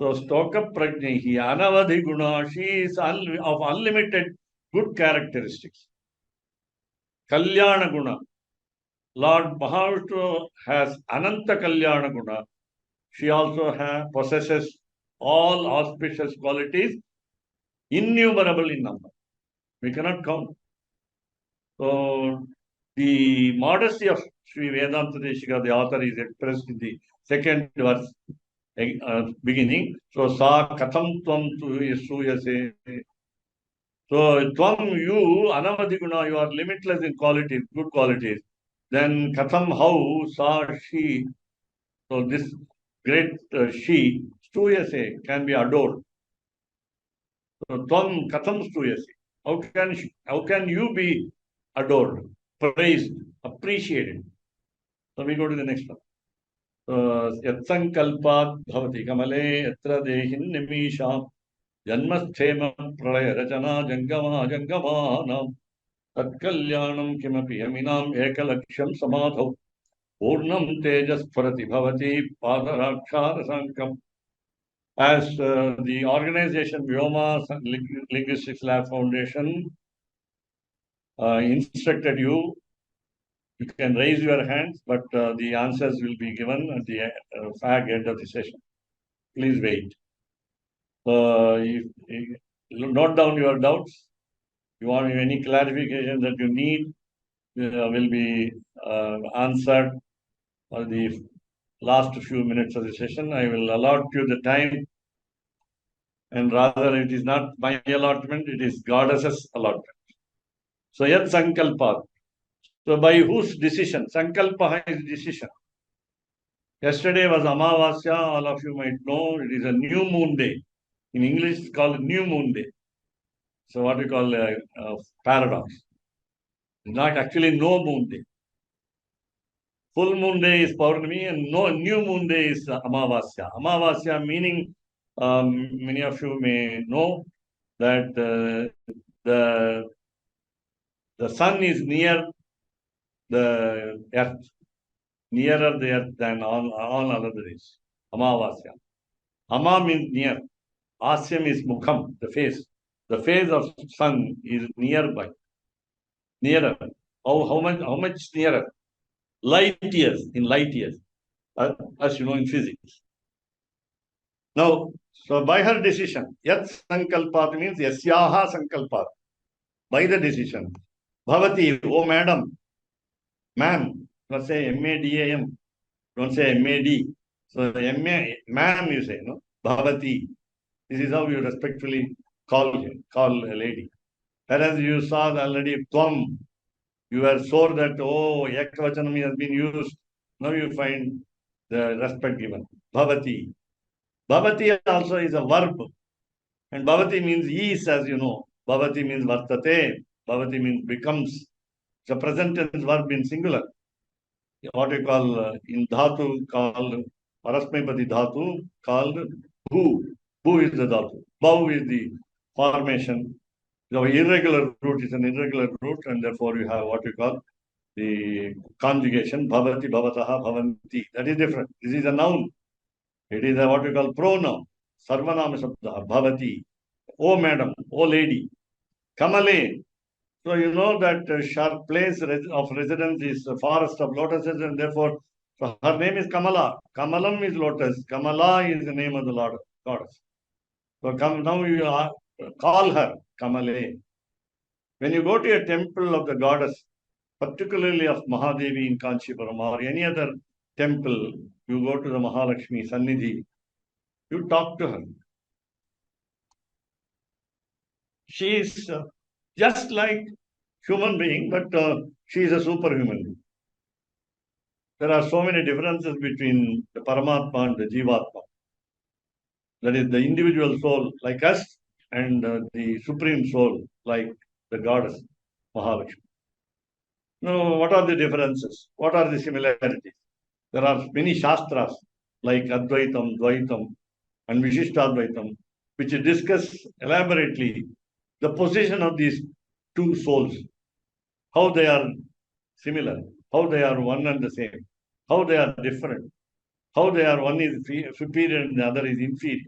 So stoka prajnaihi, anavadhi guna, she is of unlimited good characteristics. Kalyana guna. Lord Mahavishnu has Ananta Kalyana Guna. She also possesses all auspicious qualities, innumerable in number. We cannot count. So, the modesty of Sri Vedantadeshika, the author, is expressed in the 2nd verse beginning. So, Sa Katham Tvam Suyase. So, Tvam, you, Anavadhi Guna, you are limitless in qualities, good qualities. Then Katham, how, Sa, she. So this great she, Stuyase, can be adored. So Tvam Katham Stuyase. How can you be adored, praised, appreciated? So we go to the next one. Yatsankalpat bhavati kamale yatra dehin nimisham janmasthema pralaya rachana jangama jangamanam tatkalyanam kimapi yaminam ekalaksham samadhav purnam tejasparati bhavati padarakshara sankam. As the organization Vyoma Linguistics Lab Foundation instructed you, you can raise your hands, but the answers will be given at the end of the session. Please wait. Note down your doubts. You want any clarification that you need will be answered for the last few minutes of the session. I will allot you the time, and rather it is not my allotment, it is Goddess's allotment. So yat sankalpa. So by whose decision? Sankalpa is decision. Yesterday was Amavasya, all of you might know, it is a new moon day. In English, it's called new moon day. So what we call a paradox. It's not actually no moon day. Full moon day is Paurnami and no new moon day is Amavasya. Amavasya meaning, many of you may know that the sun is near the earth, nearer the earth than all other days. Amavasya. Ama means near. Asyam is Mukham, the face. The face of sun is nearby. Nearer. How much nearer? Light years, in light years, as you know in physics. Now, so by her decision, Yat Sankalpat means Yasyaha Sankalpat. By the decision. Bhavati, oh madam, ma'am, don't say M-A-D-A-M, don't say M-A-D. So ma'am you say, no? Bhavati. This is how you respectfully call a lady. Whereas you saw already Tvam, you were sure that, oh, Ekvachanam has been used. Now you find the respect given. Bhavati. Bhavati also is a verb. And Bhavati means is, as you know. Bhavati means vartate. Bhavati means becomes. It's a present tense verb in singular. What we call in dhatu called Parasmaipadi dhatu called bhu. Bhu is the dhatu. Bhav is the formation. The irregular root is an irregular root, and therefore you have what we call the conjugation bhavati, bhavataha, bhavanti. That is different. This is a noun. It is a, what we call pronoun. Sarvanama sabda, bhavati. Oh madam, oh lady. Kamale. So you know that sharp place of residence is the forest of lotuses, and therefore so her name is Kamala. Kamalam is lotus. Kamala is the name of the Lord goddess. So now you call her Kamale. When you go to a temple of the goddess, particularly of Mahadevi in Kanchipuram or any other temple, you go to the Mahalakshmi Sannidhi, you talk to her. She is just like human being, but she is a superhuman being. There are so many differences between the Paramatma and the Jivatma. That is the individual soul like us and the supreme soul like the goddess Mahalakshmi. Now, what are the differences? What are the similarities? There are many shastras like Advaitam, Dvaitam, and Vishishtadvaitam, which discuss elaborately the position of these two souls, how they are similar, how they are one and the same, how they are different, how they are one is superior and the other is inferior.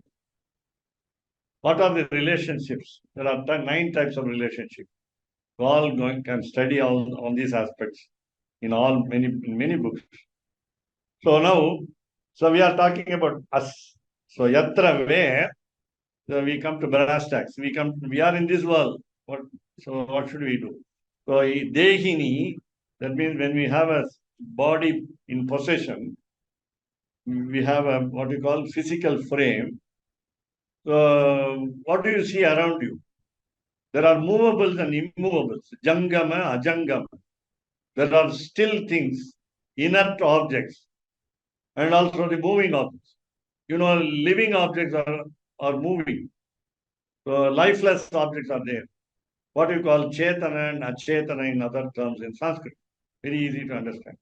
What are the relationships? There are 9 types of relationships. We all can study on these aspects in many books. So now, we are talking about us. So yatra where we come to brass tacks. We are in this world. What should we do? So dehini, that means when we have a body in possession, we have a what we call physical frame. What do you see around you? There are movables and immovables, jangama, ajangama. There are still things, inert objects, and also the moving objects. You know, living objects are moving. So lifeless objects are there. What you call chetana and achetana in other terms in Sanskrit. Very easy to understand.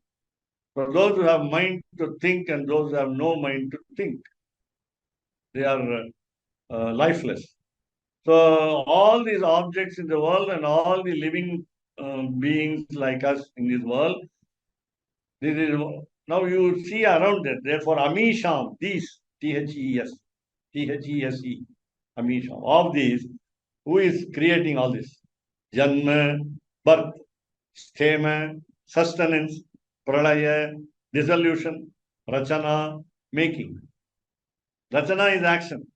For those who have mind to think and those who have no mind to think, they are lifeless. So all these objects in the world and all the living beings like us in this world, this is now you see around it. Therefore, Amisham, these T-H-E-S, T-H-E-S-E, Amisham, of these, who is creating all this? Janma, birth, sthema, sustenance, pralaya, dissolution, rachana, making. Rachana is action.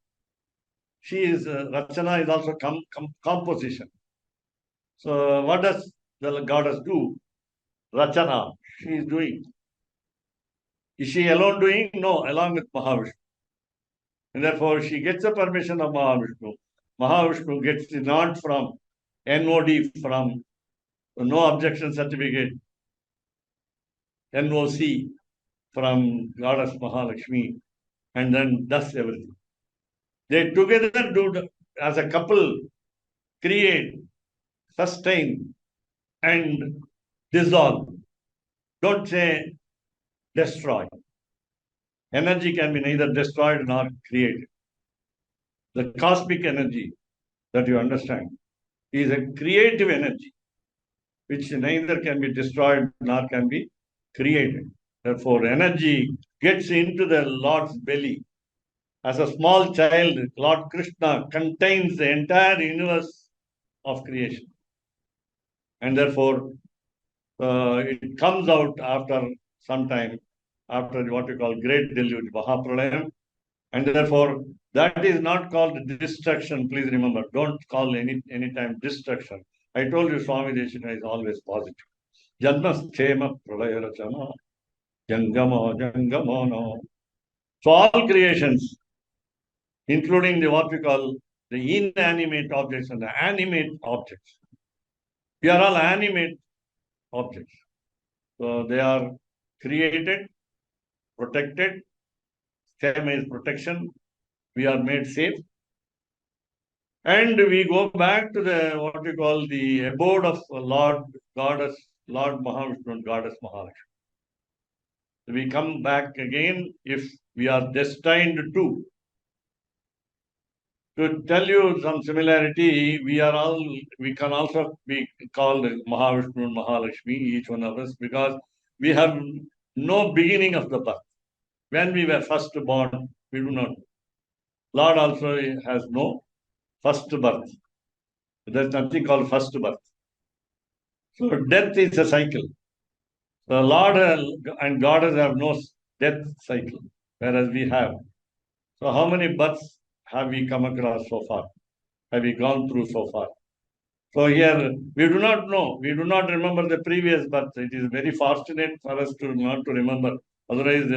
Rachana is also composition. So what does the goddess do? Rachana, she is doing. Is she alone doing? No, along with Mahavishnu. And therefore she gets the permission of Mahavishnu. Mahavishnu gets the nod from NOD, from no objection certificate, NOC from goddess Mahalakshmi, and then does everything. They together do, as a couple, create, sustain, and dissolve. Don't say destroy. Energy can be neither destroyed nor created. The cosmic energy that you understand is a creative energy which neither can be destroyed nor can be created. Therefore, energy gets into the Lord's belly. As a small child, Lord Krishna contains the entire universe of creation. And therefore, it comes out after some time, after what we call great deluge, Mahapralayam. And therefore, that is not called destruction. Please remember, don't call any time destruction. I told you Swami Deshika is always positive. Janmasthema pralayarachana, jangama no. So all creations, including what we call the inanimate objects and the animate objects. We are all animate objects. So they are created, protected. Same is protection. We are made safe. And we go back to the what we call the abode of Lord Goddess, Lord Mahavishnu and Goddess Mahalakshmi. We come back again if we are destined to. To tell you some similarity, we can also be called Mahavishnu and Mahalakshmi, each one of us, because we have no beginning of the birth. When we were first born, we do not know. Lord also has no first birth. There's nothing called first birth. So death is a cycle. The Lord and Goddess have no death cycle, whereas we have. So how many births have we come across so far? Have we gone through so far? So here we do not know. We do not remember the previous birth. It is very fortunate for us to not to remember. Otherwise,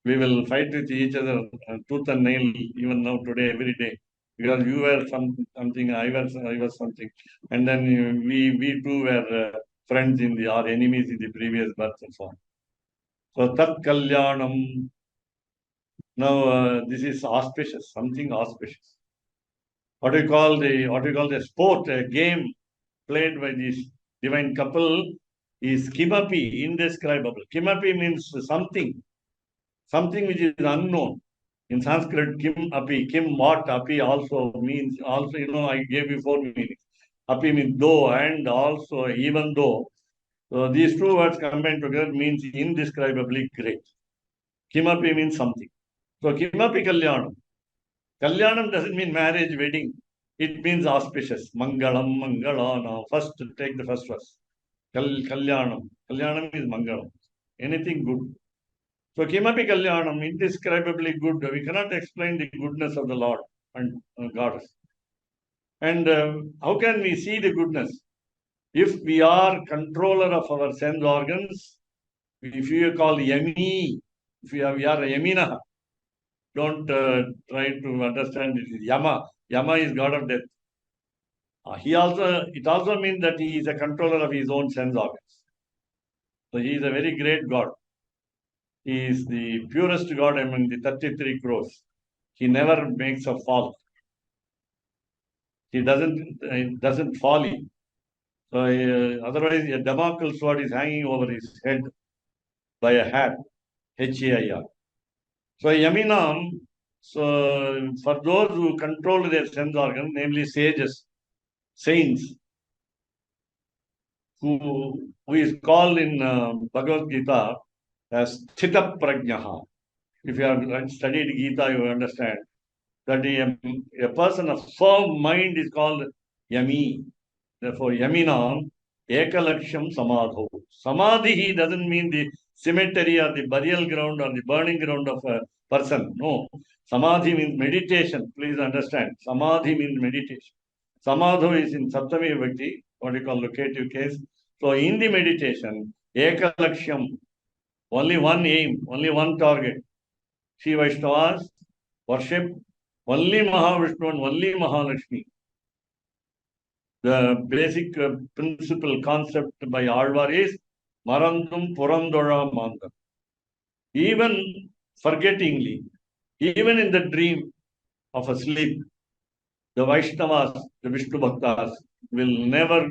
we will fight with each other tooth and nail even now today every day, because you were something, I was something, and then we two were friends in the or enemies in the previous birth and so on. So Tat Kalyanam. Now this is auspicious, something auspicious. What we call the sport, a game played by this divine couple is kimapi, indescribable. Kimapi means something which is unknown. In Sanskrit, kim api, kim what api also means, also, I gave you 4 meanings. Api means though and also even though. So these two words combined together means indescribably great. Kimapi means something. So kimapi kalyanam. Kalyanam doesn't mean marriage, wedding. It means auspicious. Mangalam, mangalana. First, take the first verse. Kalyanam. Kalyanam is mangalam. Anything good. So, kimapi kalyanam, indescribably good. We cannot explain the goodness of the Lord and Goddess. And how can we see the goodness? If we are controller of our sense organs, if you call yami, if we are a yamina, don't try to understand it. Yama. Yama is god of death. It also means that he is a controller of his own sense organs. So he is a very great god. He is the purest god among the 33 crores. He never makes a fault. He doesn't folly. So otherwise, a Damocles sword is hanging over his head. by a hat, H-A-I-R. So Yaminam, so for those who control their sense organs, namely sages, saints, who is called in Bhagavad Gita as Sthita Prajnaha. If you have studied Gita, you understand that a person of firm mind is called Yami. Therefore, Yaminam Ekalaksham Samadho. Samadhi doesn't mean the cemetery or the burial ground or the burning ground of a person. No. Samadhi means meditation. Please understand. Samadhi means meditation. Samadho is in Saptami Vibhakti, what we call locative case. So in the meditation, Ekalaksham, only one aim, only one target. Sri Vaishnavas worship only Mahavishnu and only Mahalakshmi. The basic principle concept by Alvar is Marandum Purandora Mandam. Even forgettingly, even in the dream of a sleep, the Vaishnavas, the Vishnu Bhaktas will never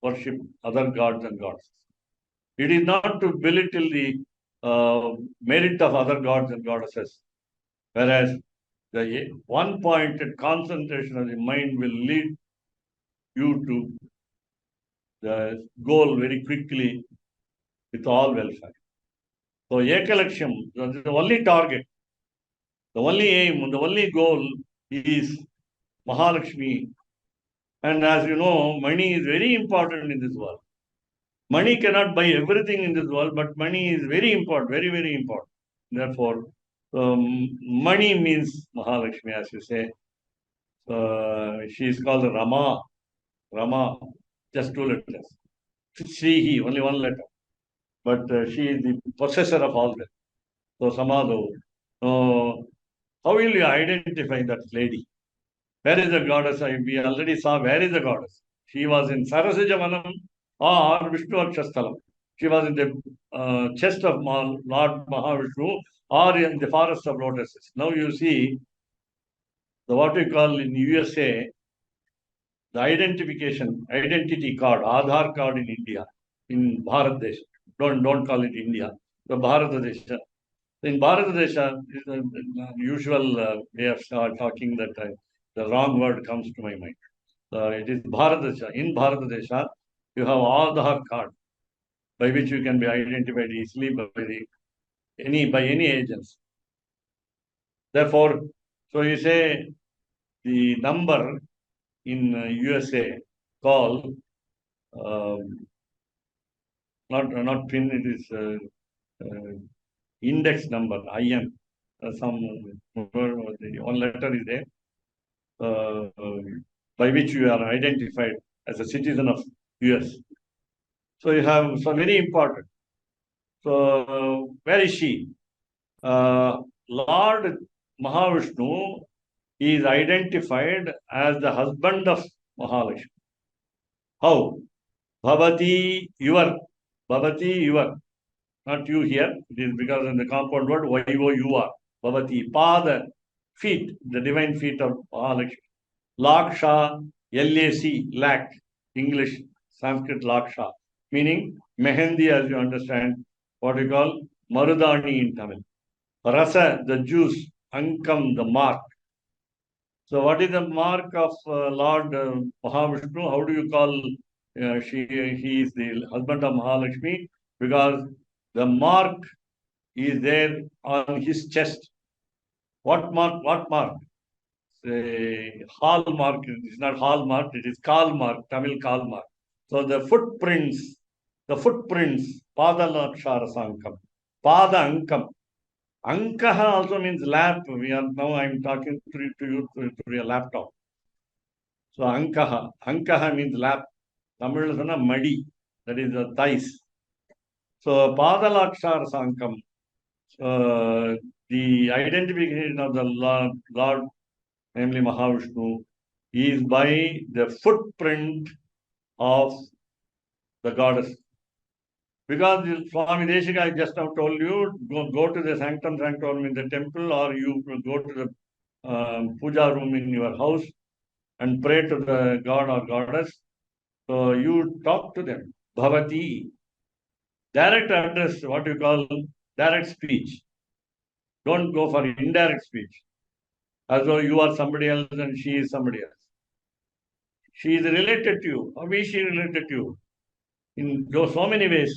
worship other gods and goddesses. It is not to belittle the merit of other gods and goddesses, whereas the one-pointed concentration of the mind will lead you to the goal very quickly with all welfare. So Ekalaksham, the only target, the only aim, the only goal is Mahalakshmi. And as you know, money is very important in this world. Money cannot buy everything in this world, but money is very important, very, very important. Therefore, money means Mahalakshmi, as you say. She is called Rama. Rama, just two letters. Srihi, only one letter. But she is the possessor of all that. So Samadho. How will you identify that lady? Where is the goddess? We already saw where is the goddess. She was in Sarasajavanam or Vishnu Akshastalam. She was in the chest of Lord Mahavishnu or in the forest of lotuses. Now you see the what we call in USA the identity card, Aadhaar card in India, in Bharat Don't call it India. The Bharatadesha. In Bharatadesha, the usual way of talking that the wrong word comes to my mind. It is Bharatadesha. In Bharatadesha, you have Aadhaar card by which you can be identified easily by any agents. Therefore, so you say the number in USA called not PIN, it is index number, IN. Some one letter is there by which you are identified as a citizen of US. So you have some very important. So where is she? Lord Mahavishnu is identified as the husband of Mahalakshmi. How? Bhavati, your. Bhavati, your. Not you here. It is because in the compound word, Vaivo, you are. Bhavati, Pada, feet, the divine feet of Mahalakshmi. Laksha, L-A-C, lac, English, Sanskrit Laksha, meaning Mehendi, as you understand, what we call Marudani in Tamil. Rasa, the juice, Ankam, the mark. So what is the mark of Lord Mahavishnu? How do you call he is the husband of Mahalakshmi? Because the mark is there on his chest. What mark? What mark? Hallmark. It is not hallmark, it is Kalmark, Tamil Kalmark. So the footprints, Pada Lakshara Sankam, Pada Ankam. Ankaha also means lap. I'm talking to you through your laptop. So Ankaha means lap. Tamil is madi, that is the thighs. So Pada Lakshara Sankam, the identification of the Lord, namely Mahavishnu, is by the footprint of the goddess. Because Swami Deshika, I just now told you, go to the sanctum sanctorum in the temple, or you go to the puja room in your house and pray to the god or goddess. So you talk to them. Bhavati. Direct address, what you call direct speech. Don't go for indirect speech, as though you are somebody else and she is somebody else. She is related to you. How is she related to you? In so many ways.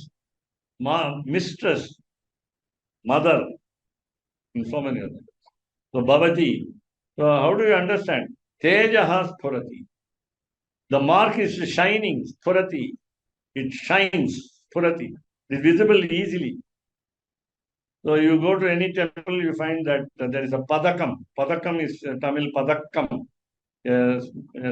Mistress, mother, in so many others. So Bhavati. So how do you understand? Tejaha Spurati. The mark is shining, Spurati. It shines, Spurati. It's visible easily. So you go to any temple, you find that there is a padakam. Padakam is Tamil padakam, a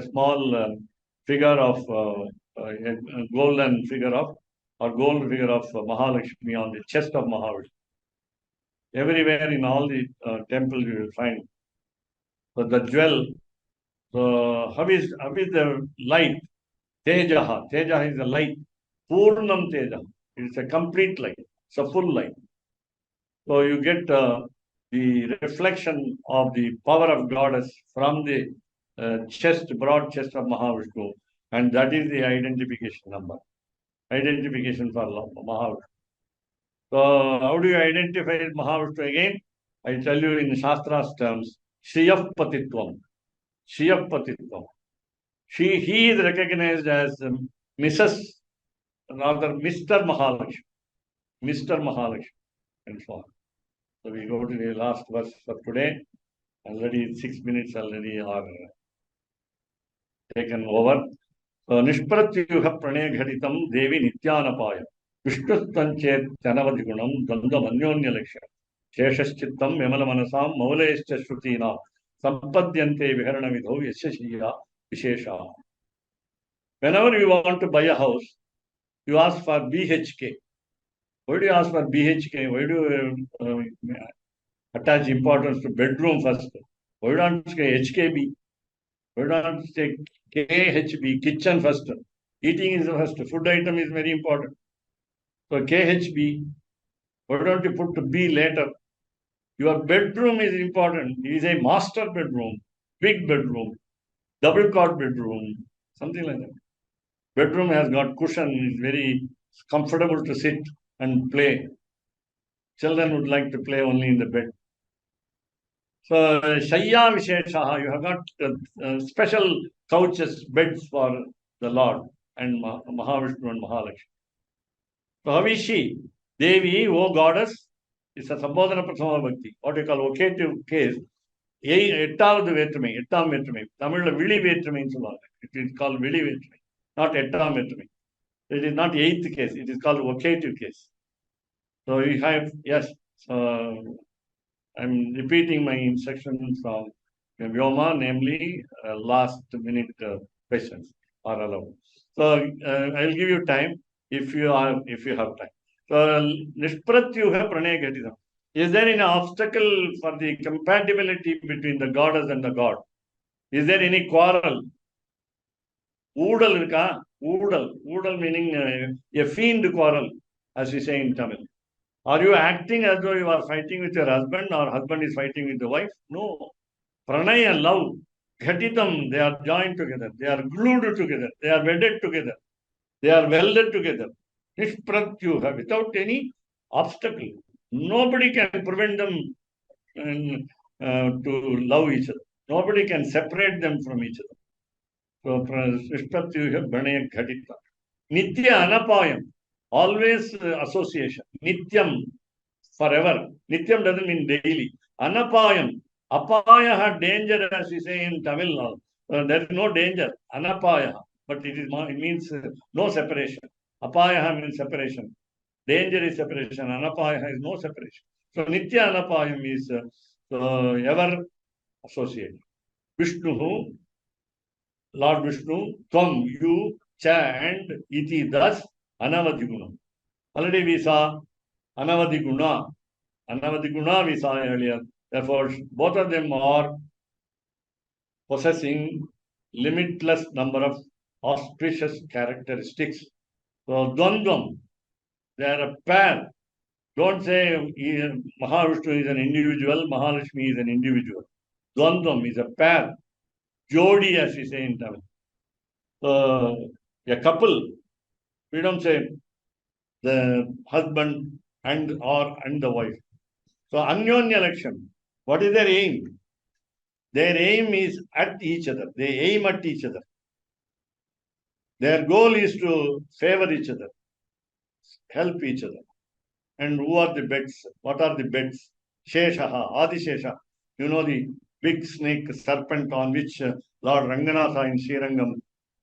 small figure of a golden figure of or gold figure of Mahalakshmi on the chest of Mahavishnu. Everywhere in all the temples you will find. So the jewel. So how is the light? Tejaha. Tejaha is the light. Purnam Tejaha. It's a complete light. It's a full light. So you get the reflection of the power of goddess from the broad chest of Mahavishnu, and that is the identification number. Identification for Mahavishnu. So how do you identify Mahavishnu again? I tell you in Shastra's terms, Shriyah Patitvam. Shriyah Patitvam. He is recognized as Mrs. rather Mr. Mahalakshmi. Mr. Mahalakshmi, and so on. So we go to the last verse for today. Already 6 minutes already are taken over. Nishpratyuha pranay ghaditam devi nityanapaya. Vishnustanchet chanavadigunam dandamanyonnya laksha. Sheshaschittam vimalamanasam maulayascha shrutina. Sampadhyante viharana vidho yasya vishesha. Whenever you want to buy a house, you ask for BHK. Why do you ask for BHK? Why do you attach importance to bedroom first? Why don't you say HKB? Why don't you say KHB, kitchen first? Eating is the first. Food item is very important. So KHB, why don't you put B later? Your bedroom is important. It is a master bedroom, big bedroom, double cot bedroom, something like that. Bedroom has got cushion, is very comfortable to sit and play. Children would like to play only in the bed. So, Shayya Visheshaha, you have got special couches, beds for the Lord and Mahavishnu and Mahalakshmi. So, how is she? Devi, O goddess, is a Sambodhana Prasama Bhakti. What you call vocative case. எட்டாவது வேற்றுமை எட்டாம் வேற்றுமை தமிழ்ல விழி வேற்றுமைன்னு சொல்லுவாங்க. It is called விழி வேற்றுமை, not எட்டாம் வேற்றுமை. It is not eighth case. It is called vocative case. So we have, yes, I'm repeating my instructions from Vyoma, namely last minute questions are allowed. So I'll give you time if you have time. So Nishpratyuha pranay ghatitam. Is there any obstacle for the compatibility between the goddess and the god? Is there any quarrel? Oodal irka? Oodal meaning a fiend quarrel, as we say in Tamil. Are you acting as though you are fighting with your husband or husband is fighting with the wife? No. Pranay and love, ghatitam, they are joined together. They are glued together. They are wedded together. They are welded together. Nishpratyuha, without any obstacle. Nobody can prevent them to love each other. Nobody can separate them from each other. So, Sristuti Bhanaya Ghatita. Nitya Anapayam, always association. Nityam, forever. Nityam doesn't mean daily. Anapayam, apaya, danger, as we say in Tamil. There is no danger. Anapaya, but it means no separation. Apaya means separation. Danger is separation. Anapaya is no separation. So Nitya Anapayam is ever associated. Vishnu, Lord Vishnu, Tvam, you, Cha, and Iti, thus, Anavadiguna. Already we saw Anavadiguna. Anavadiguna we saw earlier. Therefore, both of them are possessing limitless number of auspicious characteristics. So Dvandvam, they are a pair. Don't say Mahavishnu is an individual, Mahalakshmi is an individual. Dvandvam is a pair. Jodi, as we say in Tamil. So, a couple, we don't say the husband and the wife. So Anyonya election, what is their aim? Their aim is at each other. They aim at each other. Their goal is to favor each other, help each other. And who are the beds? What are the beds? Sheshaha, Adishesha. You know the big snake serpent on which Lord Ranganatha in Srirangam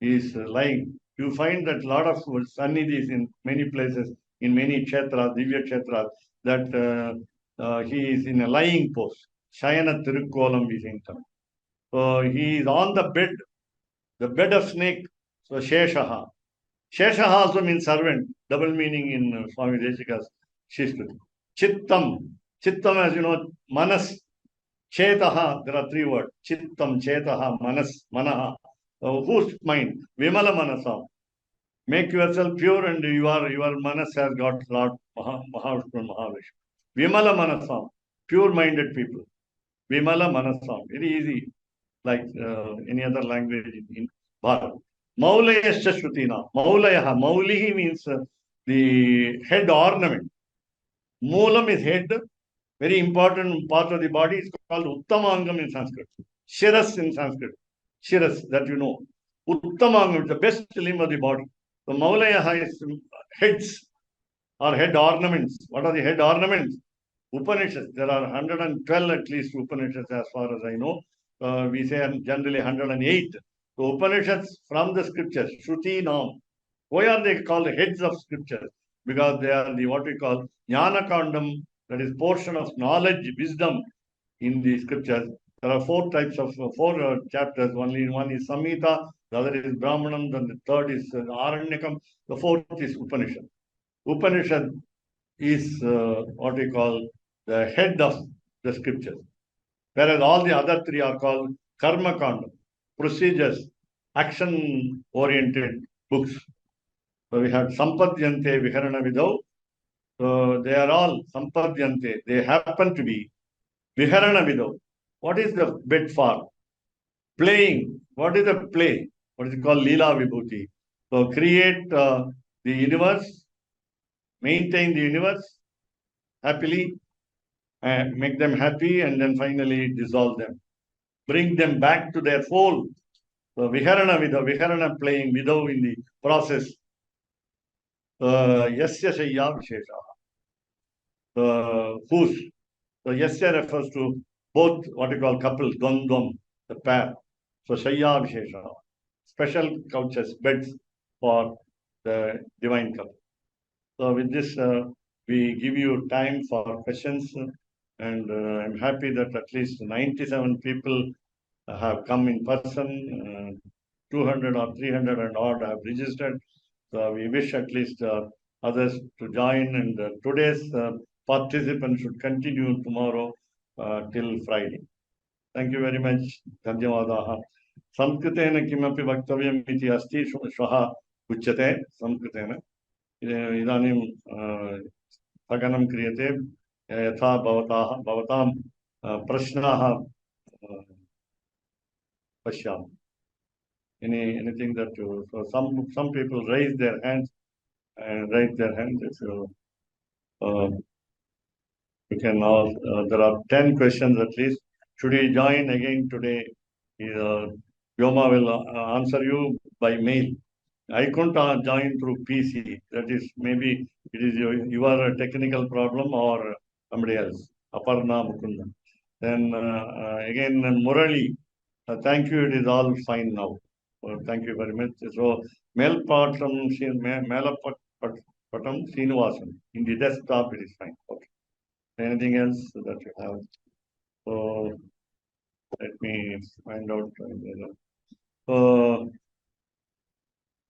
is lying. You find that lot of sannidhis in many places, in many kshetras, divya kshetras, that he is in a lying pose. Shayana Tirukkolam we think. So he is on the bed of snake. So Sheshaha. Sheshaha also means servant, double meaning in Swami Deshika's Sristuti. Chittam. Chittam, as you know, manas. Chetaha, there are three words. Chittam, Chetaha, manas, manaha. Whose mind? Vimala manasam. Make yourself pure and your manas has got Lord Mahavishnu Mahavishnu. Vimala manasam. Pure-minded people. Vimala manasam. Very easy, like any other language in Bharat. Maulayascha Shrutina. Maulayaha. Maulihi means the head ornament. Moolam is head. Very important part of the body is called Uttamangam in Sanskrit. Shiras in Sanskrit. Shiras, that you know. Uttamangam is the best limb of the body. So Maulayaha is heads or head ornaments. What are the head ornaments? Upanishads. There are 112 at least Upanishads as far as I know. We say generally 108. So Upanishads from the scriptures, Shruti Nam. Why are they called heads of scriptures? Because they are the what we call Jnana Kandam, that is portion of knowledge, wisdom in the scriptures. There are four types of chapters. One is Samhita, the other is Brahmanam, then the third is Aranyakam, the fourth is Upanishad. Upanishad is what we call the head of the scriptures. Whereas all the other three are called Karma Kanda, procedures, action-oriented books. So we have Sampadyante Viharana Vidau. So they are all Sampadyante. They happen to be Viharana Vidau. What is the bed for? Playing. What is the play? What is it called? Leela Vibhuti. So create the universe, maintain the universe happily, and make them happy, and then finally dissolve them. Bring them back to their fold. So Viharana Vidau, Viharana playing Vidau in the process. Yasya Shayya Vishesha. Whose? So Yasya refers to both what we call couple, Dvandvam, the pair. So Shayya Vishesha. Special couches, beds for the divine couple. So with this, we give you time for questions, and I'm happy that at least 97 people have come in person, 200 or 300 and odd have registered. So we wish at least others to join, and today's participants should continue tomorrow till Friday. Thank you very much. Dhanyawadaha. Sanskriतेन किमपि वक्तव्यम् इति अस्ति श्वः उच्यते संस्कृतेन. इदानीं स्थगनं क्रियते यथा भवतां प्रश्नाः पश्यामः. Anything that you, so some people raise their hands if you can all, there are 10 questions at least. Should you join again today? Vyoma will answer you by mail. I couldn't join through PC. That is, maybe it is your technical problem or somebody else. Aparna Mukunda. Then again Murali. Thank you. It is all fine now. Thank you very much. So Melpatam Srinivasan. In the desktop it is fine. Okay. Anything else that you have? So let me find out. So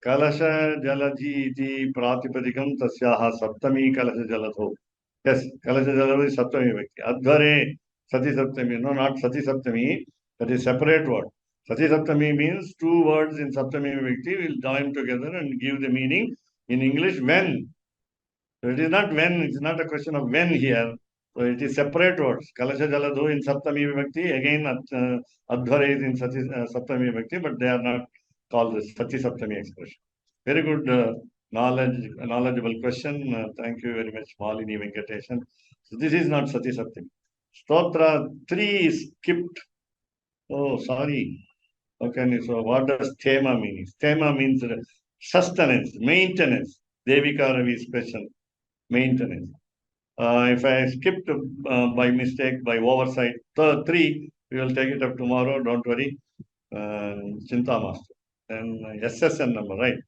Kalasha Jalaji iti Pratipadikam Tasyaha Saptami Kalasha Jalatho. Yes, Kalasha Jalatho is Saptami Vakti. Adhare Sati Saptami. No, not Sati Saptami. That is separate word. Sati Saptami means two words in Saptami Vakti will join together and give the meaning in English when. So it is not when, it is not a question of when here. So it is separate words. Kalasha Jaladho in Saptami Vibhakti, again Adhvara is in Saptami Vibhakti, but they are not called the Sati Saptami expression. Very good, knowledgeable question. Thank you very much, Malini Venkatesan. So this is not Sati Satyam. Stotra 3 is skipped. Oh, sorry. Okay, so what does Thema mean? Thema means sustenance, maintenance. Devika Ravi's question, maintenance. If I skipped by mistake, by oversight, 3, we will take it up tomorrow. Don't worry. Chinta Master. And SSN number, right?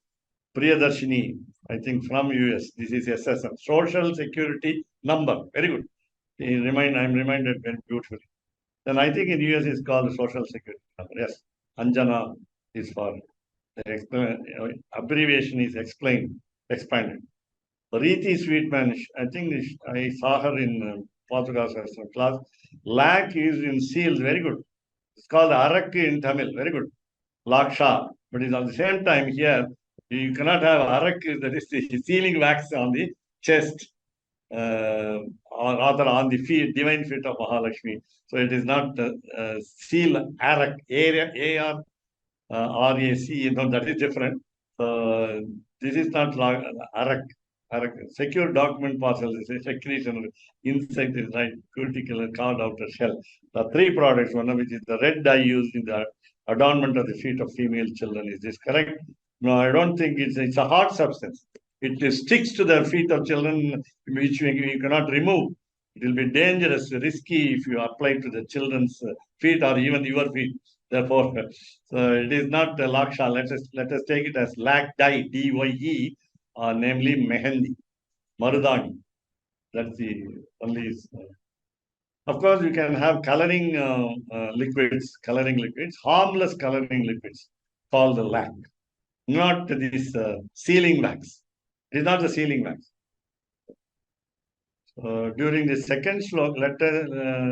Priyadarshini, I think from US. This is SSN, Social Security Number. Very good. I'm reminded very beautifully. Then I think in US it's called Social Security Number. Yes. Anjana is for the abbreviation is expanded. Riti Sweetman, I think I saw her in Portugal class. Lac is in seals, very good. It's called Arak in Tamil, very good. Laksha, but it's at the same time here, you cannot have Arak, that is the sealing wax on the chest, or rather on the feet, divine feet of Mahalakshmi. So it is not seal Arak, A-R, RAC, that is different. This is not Arak. Secure document parcels is a secretion insect is right cuticle carved outer shell. The 3 products, one of which is the red dye used in the adornment of the feet of female children. Is this correct? No, I don't think it's a hard substance. It sticks to the feet of children, which you cannot remove. It will be dangerous, risky if you apply to the children's feet or even your feet. Therefore, so it is not Laksha. Let us take it as lac dye, DYE, namely Mehendi, Marudani. That's the only. Of course, you can have coloring liquids, harmless coloring liquids called the lac, not this sealing wax. It is not the sealing wax. During the second slok,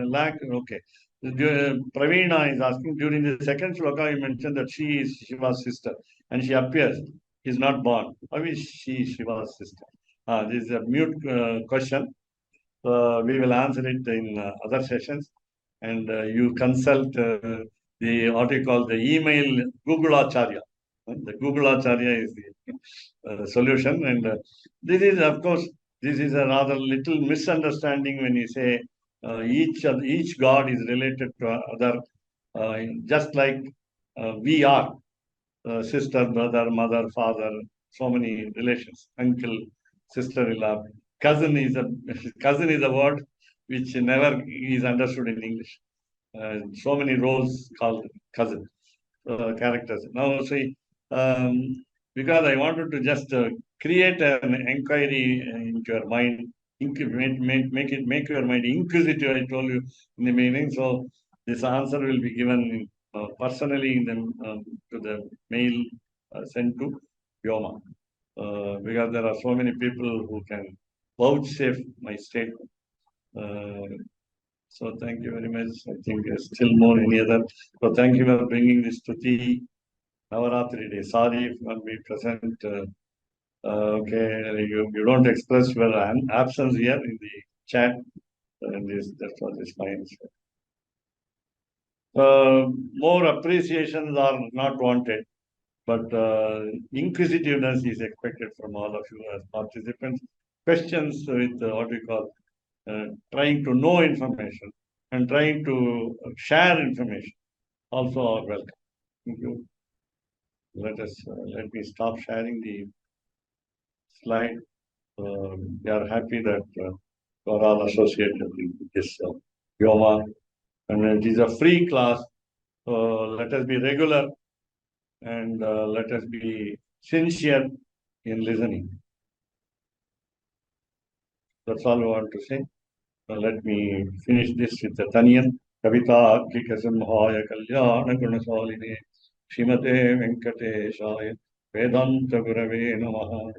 lac, okay. Praveena is asking, during the second sloka, you mentioned that she is Shiva's sister and she appears. She is not born. How is she Shiva's sister? This is a mute question. We will answer it in other sessions. And you consult the email Google Acharya. The Google Acharya is the solution. And this is, of course, this is a rather little misunderstanding when you say each god is related to other, just like we are sister, brother, mother, father, so many relations, uncle, sister-in-law. Cousin is a word which never is understood in English. So many roles called cousin characters. Now, see, because I wanted to just create an inquiry into your mind, make your mind inquisitive. I told you in the beginning. So this answer will be given personally to the mail sent to Vyoma, because there are so many people who can vouchsafe my statement. So thank you very much. I think there's still more any other. So thank you for bringing this to the Navaratri day. Sorry if you want to be present. Okay, you don't express your absence here in the chat. And that's what is fine. More appreciations are not wanted, but inquisitiveness is expected from all of you as participants. Questions with what we call trying to know information and trying to share information also are welcome. Thank you. Let me stop sharing the slide. We are happy that we are all associated with this Vyoma, and it is a free class. Let us be regular and let us be sincere in listening. That's all I want to say. Let me finish this with the Tanyan. Kavita Adlika Simhaya Kalyana Gunasaline Shrimate Venkateshaya Vedanta Gurave Namaha.